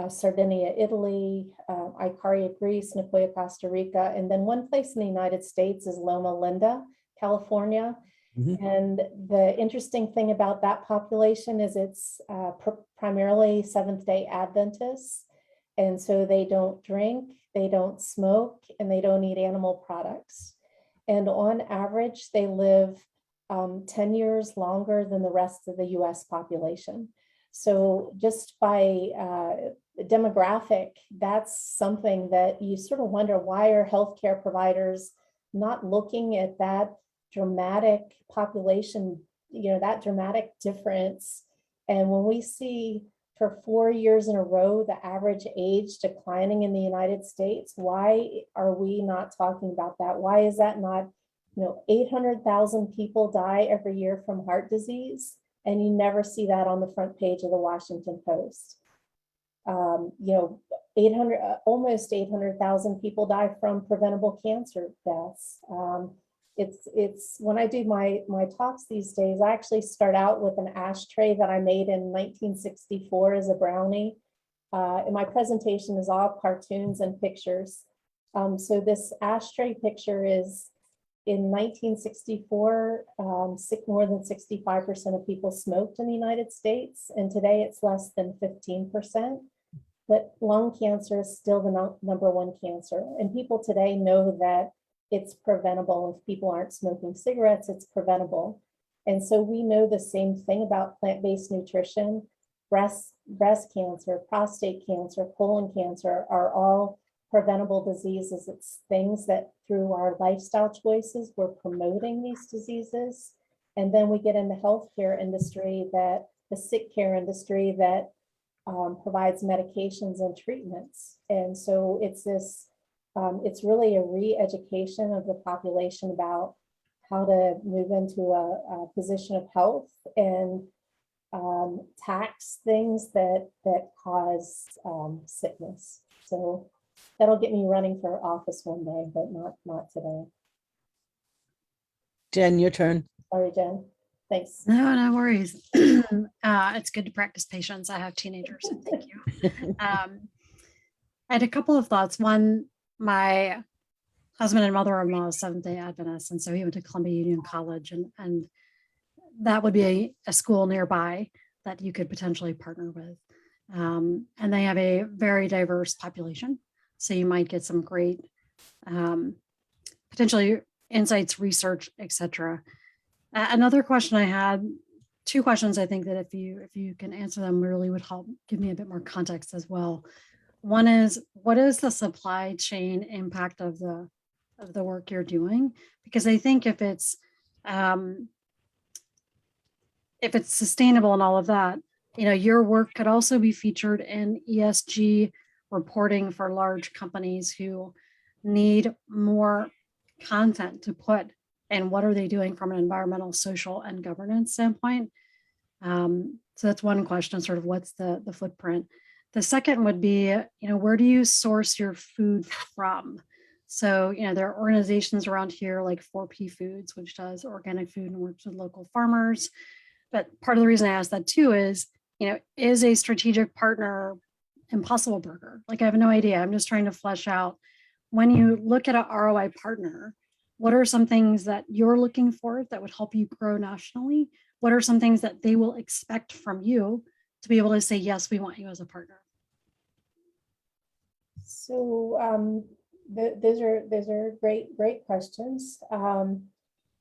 [SPEAKER 9] Sardinia, Italy, Icaria, Greece, Nicoya, Costa Rica. And then one place in the United States is Loma Linda, California. And the interesting thing about that population is it's primarily Seventh-day Adventists. And so they don't drink, they don't smoke, and they don't eat animal products. And on average, they live 10 years longer than the rest of the US population. So just by demographic, that's something that you sort of wonder, why are healthcare providers not looking at that dramatic population, that dramatic difference? And when we see for 4 years in a row, the average age declining in the United States, why are we not talking about that? Why is that not, 800,000 people die every year from heart disease, and you never see that on the front page of the Washington Post. 800, almost 800,000 people die from preventable cancer deaths. It's when I do my talks these days, I actually start out with an ashtray that I made in 1964 as a brownie. And my presentation is all cartoons and pictures. So this ashtray picture is in 1964, more than 65% of people smoked in the United States. And today it's less than 15%. But lung cancer is still the number one cancer. And people today know that it's preventable. If people aren't smoking cigarettes, it's preventable. And so we know the same thing about plant-based nutrition. Breast cancer, prostate cancer, colon cancer are all preventable diseases. It's things that through our lifestyle choices, we're promoting these diseases. And then we get in the healthcare industry, the sick care industry that provides medications and treatments. And so it's really a re-education of the population about how to move into a position of health and tax things that cause sickness. So that'll get me running for office one day, but not today.
[SPEAKER 3] Jen, your turn.
[SPEAKER 9] Sorry, Jen. Thanks.
[SPEAKER 2] No worries. It's good to practice patience. I have teenagers, so thank you. I had a couple of thoughts. One, my husband and mother-in-law is Seventh-day Adventist, and so he went to Columbia Union College, and that would be a school nearby that you could potentially partner with. And they have a very diverse population, so you might get some great potentially insights, research, etc. Another question I had, two questions I think that if you can answer them really would help give me a bit more context as well. One is, what is the supply chain impact of the work you're doing? Because I think if it's sustainable and all of that, your work could also be featured in ESG reporting for large companies who need more content to put and what are they doing from an environmental, social, and governance standpoint. So that's one question, sort of what's the footprint. The second would be, where do you source your food from? So, there are organizations around here like 4P Foods, which does organic food and works with local farmers. But part of the reason I asked that too is, is a strategic partner Impossible Burger? Like, I have no idea. I'm just trying to flesh out, when you look at an ROI partner, what are some things that you're looking for that would help you grow nationally? What are some things that they will expect from you to be able to say, yes, we want you as a partner?
[SPEAKER 9] So those are great questions.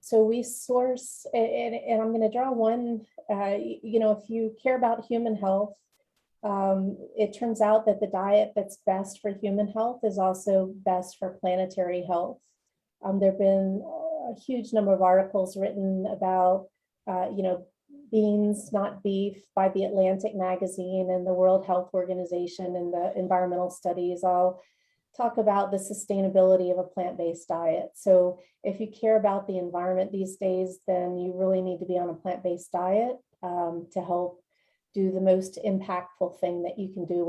[SPEAKER 9] So we source, and I'm going to draw one, if you care about human health, it turns out that the diet that's best for human health is also best for planetary health. There have been a huge number of articles written about, beans, not beef, by the Atlantic magazine and the World Health Organization, and the environmental studies all talk about the sustainability of a plant-based diet. So if you care about the environment these days, then you really need to be on a plant-based diet to help do the most impactful thing that you can do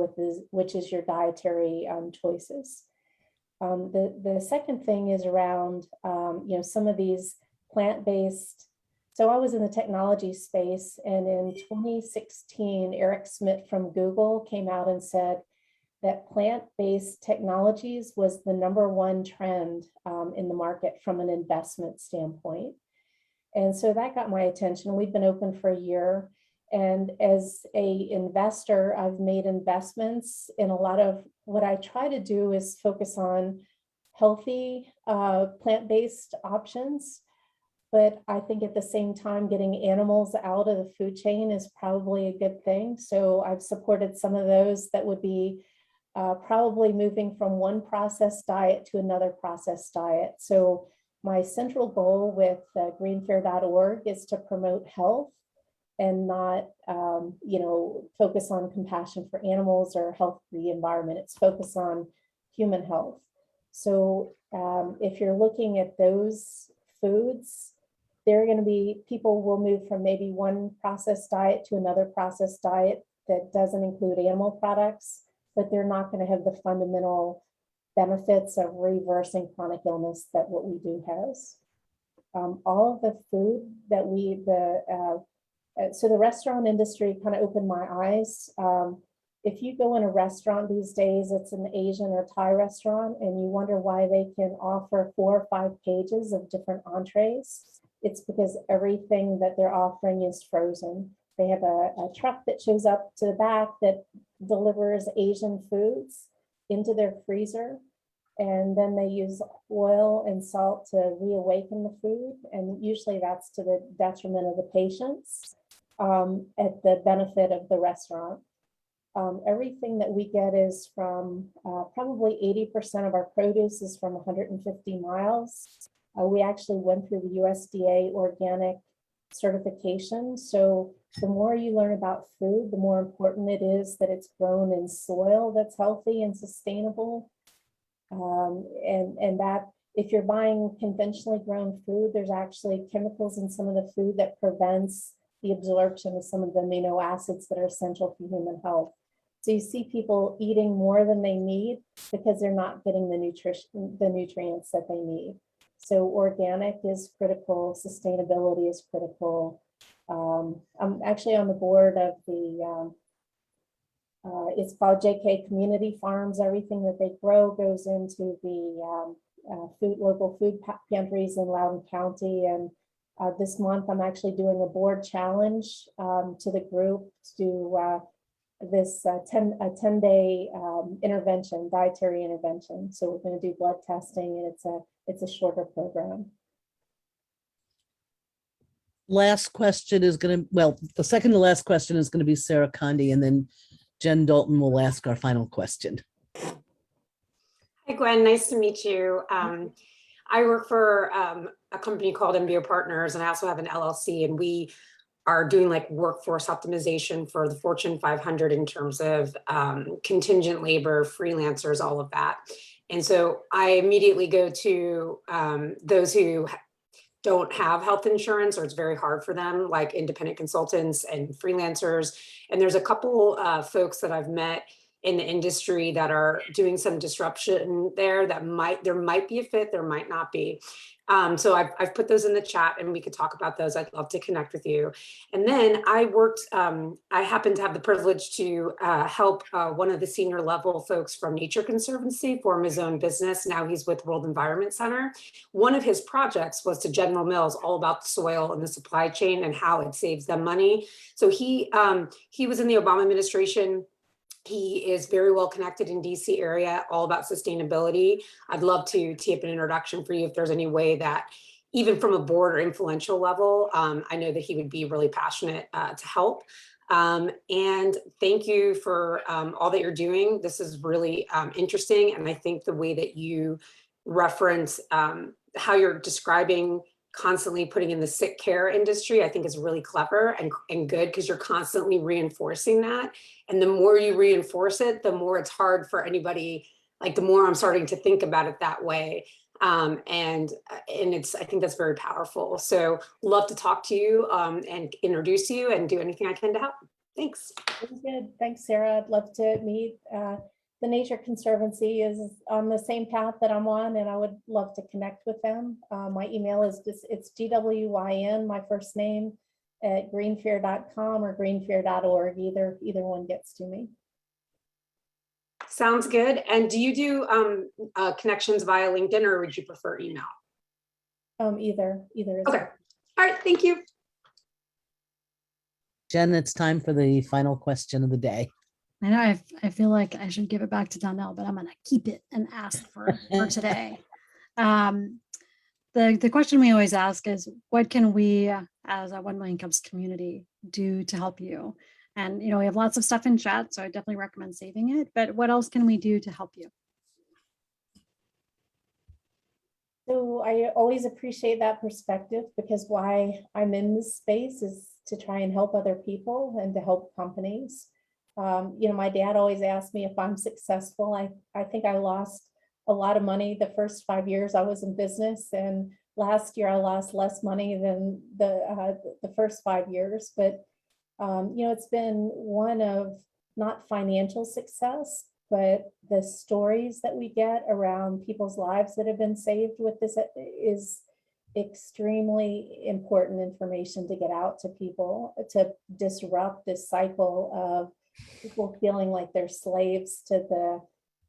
[SPEAKER 9] which is your dietary choices. The second thing is around, some of these plant-based. So I was in the technology space, and in 2016, Eric Schmidt from Google came out and said that plant-based technologies was the #1 trend in the market from an investment standpoint. And so that got my attention. We've been open for a year. And as an investor, I've made investments in a lot of what I try to do is focus on healthy plant-based options. But I think at the same time, getting animals out of the food chain is probably a good thing. So I've supported some of those that would be probably moving from one processed diet to another processed diet. So my central goal with greenfare.org is to promote health and not, focus on compassion for animals or health for the environment. It's focused on human health. So if you're looking at those foods, people will move from maybe one processed diet to another processed diet that doesn't include animal products, but they're not going to have the fundamental benefits of reversing chronic illness that what we do has. All of the food that so the restaurant industry kind of opened my eyes. If you go in a restaurant these days, it's an Asian or Thai restaurant, and you wonder why they can offer 4 or 5 pages of different entrees. It's because everything that they're offering is frozen. They have a truck that shows up to the back that delivers Asian foods into their freezer. And then they use oil and salt to reawaken the food. And usually that's to the detriment of the patients at the benefit of the restaurant. Everything that we get is from probably 80% of our produce is from 150 miles. We actually went through the USDA organic certification. So the more you learn about food, the more important it is that it's grown in soil that's healthy and sustainable. And that if you're buying conventionally grown food, there's actually chemicals in some of the food that prevents the absorption of some of the amino acids that are essential for human health. So you see people eating more than they need because they're not getting the nutrients that they need. So organic is critical, sustainability is critical. I'm actually on the board of the, it's called JK Community Farms. Everything that they grow goes into the local food pantries in Loudoun County. And this month I'm actually doing a board challenge to the group to do this 10-day intervention, dietary intervention. So we're going to do blood testing, and it's a shorter program.
[SPEAKER 3] Last question is going to, the second to last question is going to be Sarah Condi, and then Jen Dalton will ask our final question.
[SPEAKER 13] Hi, Gwen. Nice to meet you. I work for a company called MBO Partners, and I also have an LLC, and we are doing like workforce optimization for the Fortune 500 in terms of contingent labor, freelancers, all of that. And so I immediately go to those who don't have health insurance, or it's very hard for them, like independent consultants and freelancers. And there's a couple folks that I've met in the industry that are doing some disruption there that there might be a fit, there might not be. So I've put those in the chat and we could talk about those. I'd love to connect with you. And then I happened to have the privilege to help one of the senior level folks from Nature Conservancy form his own business. Now he's with World Environment Center. One of his projects was to General Mills, all about the soil and the supply chain and how it saves them money. So he was in the Obama administration. He is very well connected in DC area, all about sustainability. I'd love to tee up an introduction for you if there's any way that, even from a board or influential level, I know that he would be really passionate to help. And thank you for all that you're doing. This is really interesting. And I think the way that you reference how you're describing constantly putting in the sick care industry, I think is really clever and good, because you're constantly reinforcing that. And the more you reinforce it, the more it's hard for anybody, like the more I'm starting to think about it that way. And I think that's very powerful. So love to talk to you and introduce you and do anything I can to help. Thanks.
[SPEAKER 9] Very good. Thanks, Sarah. I'd love to meet. The Nature Conservancy is on the same path that I'm on, and I would love to connect with them. My email is it's GWYN, my first name, at greenfare.com or greenfare.org. Either one gets to me.
[SPEAKER 13] Sounds good. And do you do connections via LinkedIn, or would you prefer email?
[SPEAKER 9] Either.
[SPEAKER 13] Okay. All right. Thank you.
[SPEAKER 3] Jen, it's time for the final question of the day.
[SPEAKER 2] I know I feel like I should give it back to Donnell, but I'm going to keep it and ask for today. The question we always ask is, what can we as a 1 Million Cups community do to help you? And, we have lots of stuff in chat, so I definitely recommend saving it. But what else can we do to help you?
[SPEAKER 9] So I always appreciate that perspective, because why I'm in this space is to try and help other people and to help companies. My dad always asked me if I'm successful. I think I lost a lot of money the first 5 years I was in business, and last year I lost less money than the first 5 years. But it's been one of not financial success, but the stories that we get around people's lives that have been saved with this is extremely important information to get out to people, to disrupt this cycle of people feeling like they're slaves to the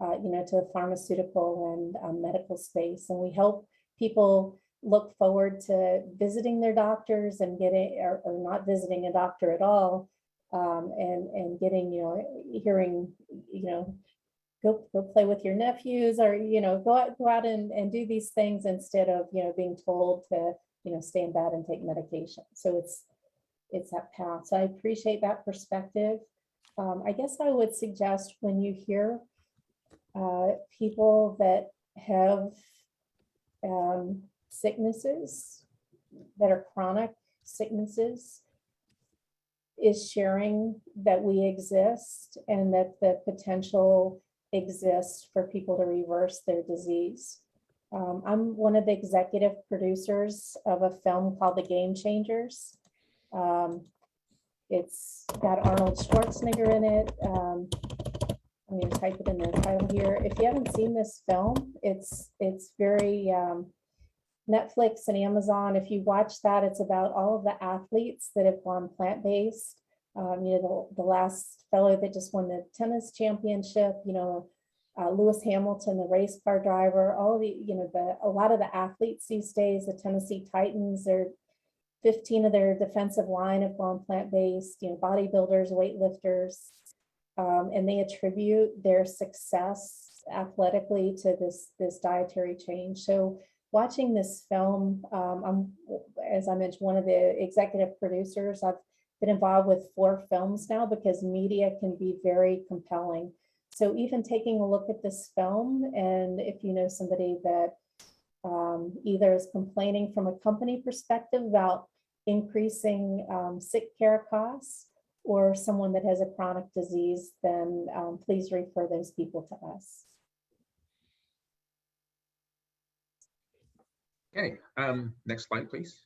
[SPEAKER 9] to the pharmaceutical and medical space. And we help people look forward to visiting their doctors and getting, or not visiting a doctor at all, and getting, hearing, go play with your nephews, or go out and do these things instead of being told to stay in bed and take medication. So it's that path. So I appreciate that perspective. I guess I would suggest, when you hear people that have sicknesses that are chronic sicknesses, is sharing that we exist and that the potential exists for people to reverse their disease. I'm one of the executive producers of a film called The Game Changers. It's got Arnold Schwarzenegger in it. I'm going to type it in the title here. If you haven't seen this film, it's very Netflix and Amazon. If you watch that, it's about all of the athletes that have gone plant-based. The last fellow that just won the tennis championship, Lewis Hamilton, the race car driver, all of the, a lot of the athletes these days, the Tennessee Titans, 15 of their defensive line have gone plant-based, bodybuilders, weightlifters, and they attribute their success athletically to this dietary change. So watching this film, I'm, as I mentioned, one of the executive producers. I've been involved with 4 films now, because media can be very compelling. So even taking a look at this film, and if you know somebody that either is complaining from a company perspective about increasing sick care costs, or someone that has a chronic disease, then please refer those people to us.
[SPEAKER 4] Okay, next slide, please.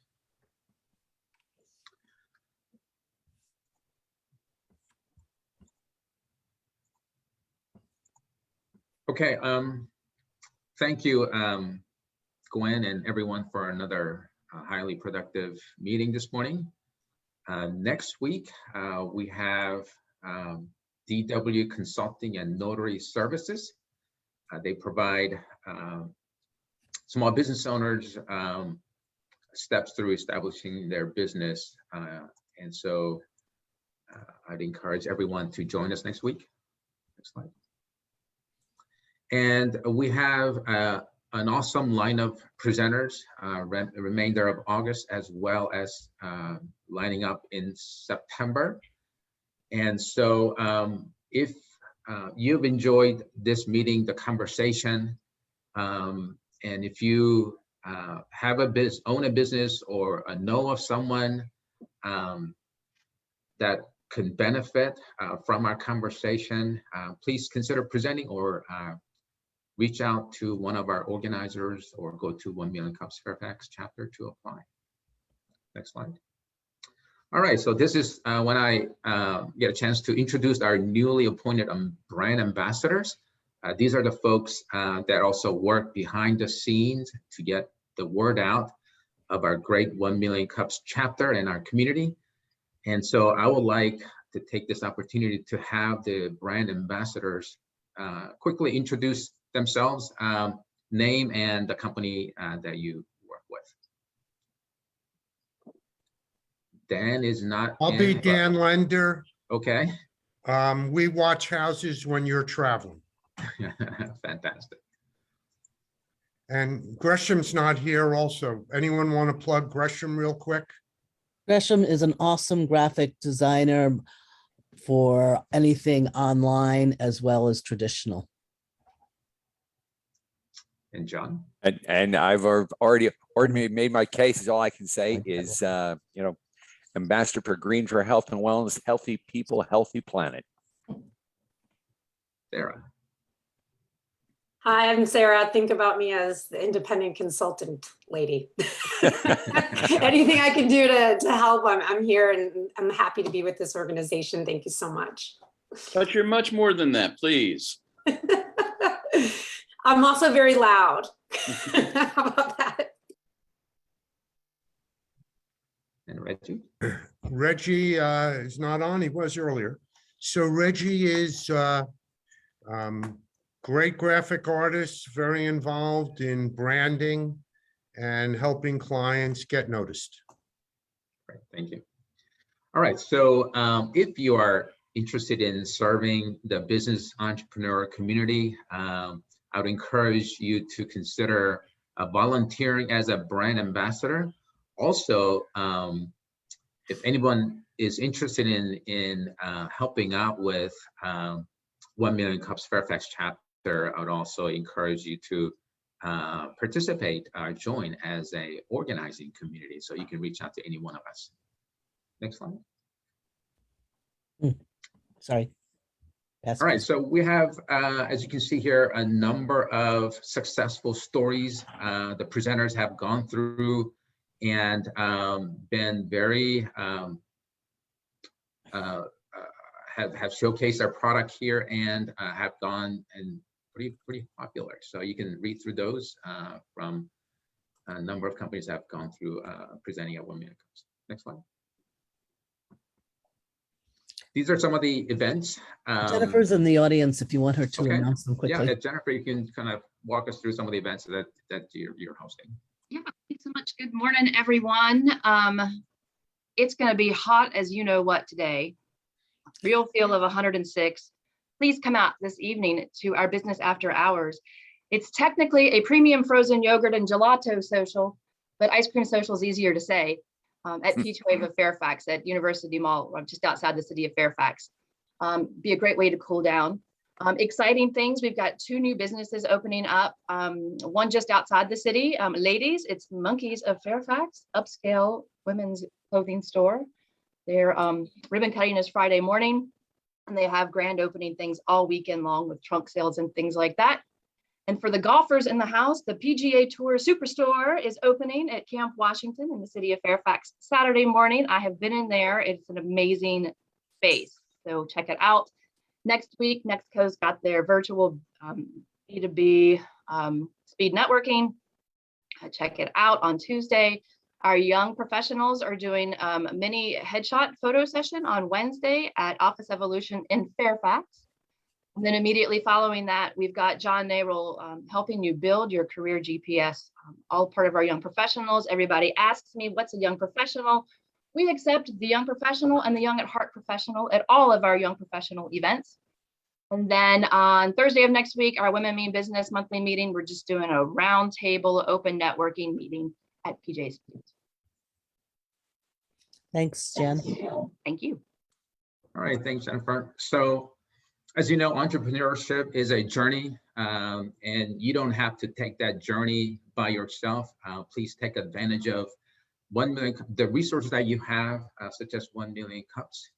[SPEAKER 4] Okay, thank you, Gwen and everyone for another highly productive meeting this morning. Next week, we have DW Consulting and Notary Services. They provide small business owners steps through establishing their business. And so I'd encourage everyone to join us next week. Next slide. And we have an awesome line of presenters, the remainder of August, as well as lining up in September. And so if you've enjoyed this meeting, the conversation, and if you have own a business or know of someone that could benefit from our conversation, please consider presenting or reach out to one of our organizers or go to 1MillionCups Fairfax chapter to apply. Next slide. All right, so this is when I get a chance to introduce our newly appointed brand ambassadors. These are the folks that also work behind the scenes to get the word out of our great 1MillionCups chapter and our community. And so I would like to take this opportunity to have the brand ambassadors quickly introduce themselves, name and the company that you work with. Dan is not.
[SPEAKER 6] I'll be Dan Lender.
[SPEAKER 4] Okay.
[SPEAKER 6] We watch houses when you're traveling.
[SPEAKER 4] Fantastic.
[SPEAKER 6] And Gresham's not here also. Anyone want to plug Gresham real quick?
[SPEAKER 3] Gresham is an awesome graphic designer for anything online as well as traditional.
[SPEAKER 4] And John?
[SPEAKER 11] And I've already made my case. Is all I can say is, ambassador for GreenFare Health and Wellness, healthy people, healthy planet.
[SPEAKER 4] Sarah.
[SPEAKER 13] Hi, I'm Sarah. Think about me as the independent consultant lady. Anything I can do to help, I'm here and I'm happy to be with this organization. Thank you so much.
[SPEAKER 1] But you're much more than that, please.
[SPEAKER 13] I'm also very loud. How about that?
[SPEAKER 4] And Reggie?
[SPEAKER 6] Reggie is not on, he was earlier. So Reggie is great graphic artist, very involved in branding and helping clients get noticed.
[SPEAKER 4] Great, thank you. All right, so if you are interested in serving the business entrepreneur community, I would encourage you to consider volunteering as a brand ambassador. Also, if anyone is interested in helping out with 1MillionCups Fairfax chapter, I would also encourage you to participate, join as a organizing community. So you can reach out to any one of us. Next slide.
[SPEAKER 3] Sorry.
[SPEAKER 4] All right, so we have, as you can see here, a number of successful stories the presenters have gone through and been very, have showcased our product here and have gone and pretty popular. So you can read through those from a number of companies that have gone through presenting at 1MillionCups. Next slide. These are some of the events.
[SPEAKER 3] Jennifer's in the audience if you want her to
[SPEAKER 4] Okay.
[SPEAKER 3] announce them quickly.
[SPEAKER 4] Yeah, Jennifer, you can kind of walk us through some of the events that you're hosting.
[SPEAKER 14] Yeah, thanks so much. Good morning, everyone. It's going to be hot as you know what today. Real feel of 106. Please come out this evening to our business after hours. It's technically a premium frozen yogurt and gelato social, but ice cream social is easier to say. At Peach Wave of Fairfax at University Mall, just outside the city of Fairfax. Be a great way to cool down. Exciting things, we've got 2 new businesses opening up. One just outside the city. Ladies, it's Monkeys of Fairfax, upscale women's clothing store. Their ribbon cutting is Friday morning, and they have grand opening things all weekend long with trunk sales and things like that. And for the golfers in the house, the PGA Tour Superstore is opening at Camp Washington in the city of Fairfax Saturday morning. I have been in there. It's an amazing space. So check it out. Next week, Nextco's got their virtual B2B speed networking. Check it out on Tuesday. Our young professionals are doing a mini headshot photo session on Wednesday at Office Evolution in Fairfax. And then immediately following that, we've got John Narel helping you build your career GPS, all part of our young professionals. Everybody asks me, what's a young professional? We accept the young professional and the young at heart professional at all of our young professional events. And then on Thursday of next week, our Women Mean Business monthly meeting, we're just doing a roundtable open networking meeting at PJ's.
[SPEAKER 3] Thanks, Jen.
[SPEAKER 14] Thank you.
[SPEAKER 4] All right, thanks, Jennifer. So, as you know, entrepreneurship is a journey, and you don't have to take that journey by yourself. Please take advantage of 1 million, the resources that you have, such as 1 Million Cups,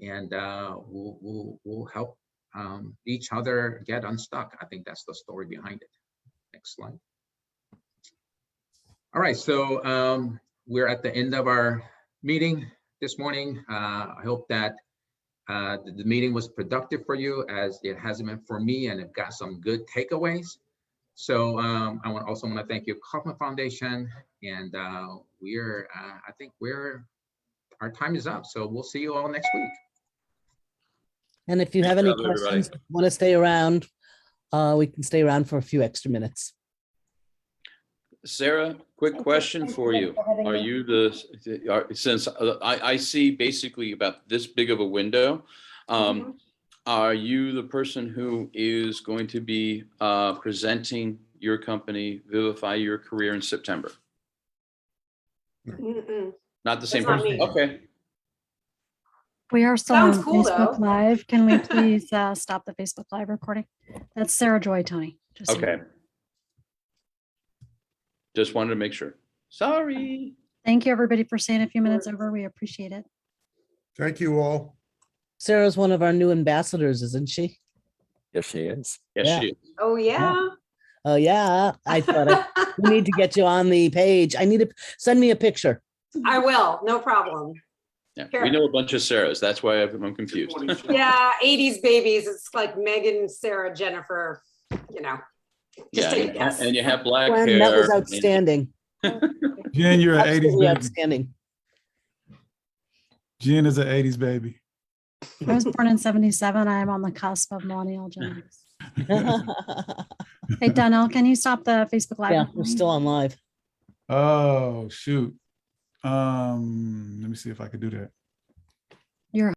[SPEAKER 4] and we'll help each other get unstuck. I think that's the story behind it. Next slide. All right, so we're at the end of our meeting this morning. I hope that the meeting was productive for you, as it has been for me, and it got some good takeaways. So I also want to thank you, Kaufman Foundation, and I think our time is up. So we'll see you all next week.
[SPEAKER 3] And if you have any questions, want to stay around, we can stay around for a few extra minutes.
[SPEAKER 1] Sarah, quick question for you. Are you since I see basically about this big of a window, are you the person who is going to be presenting your company, Vivify Your Career, in September? Not the same person? Okay.
[SPEAKER 2] We are still
[SPEAKER 13] Sounds
[SPEAKER 2] on
[SPEAKER 13] cool,
[SPEAKER 2] Facebook
[SPEAKER 13] though.
[SPEAKER 2] Live. Can we please stop the Facebook Live recording? That's Sarah Joy, Tony. Just so you
[SPEAKER 1] Okay.
[SPEAKER 2] know.
[SPEAKER 1] Just wanted to make sure. Sorry.
[SPEAKER 2] Thank you, everybody, for staying a few minutes over. We appreciate it.
[SPEAKER 6] Thank you all.
[SPEAKER 3] Sarah's one of our new ambassadors, isn't she?
[SPEAKER 11] Yes, she is.
[SPEAKER 1] Yes,
[SPEAKER 3] Yeah.
[SPEAKER 1] she is.
[SPEAKER 13] Oh, yeah.
[SPEAKER 3] Oh, yeah. I thought we need to get you on the page. I need to send me a picture.
[SPEAKER 13] I will, no problem.
[SPEAKER 1] Yeah,
[SPEAKER 13] Sure.
[SPEAKER 1] we know a bunch of Sarahs. That's why I'm confused.
[SPEAKER 13] Yeah, 80s babies. It's like Megan, Sarah, Jennifer, you know. Just
[SPEAKER 1] Yeah,
[SPEAKER 13] take a guess.
[SPEAKER 1] and you have black
[SPEAKER 3] Gwen,
[SPEAKER 1] hair.
[SPEAKER 3] that was
[SPEAKER 1] and-
[SPEAKER 3] outstanding.
[SPEAKER 5] Jen, you're an 80s
[SPEAKER 3] Absolutely
[SPEAKER 5] baby.
[SPEAKER 3] outstanding.
[SPEAKER 5] Jen is an 80s baby.
[SPEAKER 2] I was born in 77. I am on the cusp of millennial Gen X. Hey, Donnell, can you stop the Facebook Live?
[SPEAKER 3] Yeah, we're
[SPEAKER 2] recording?
[SPEAKER 3] still on live.
[SPEAKER 5] Oh, shoot. Let me see if I could do that.
[SPEAKER 2] You're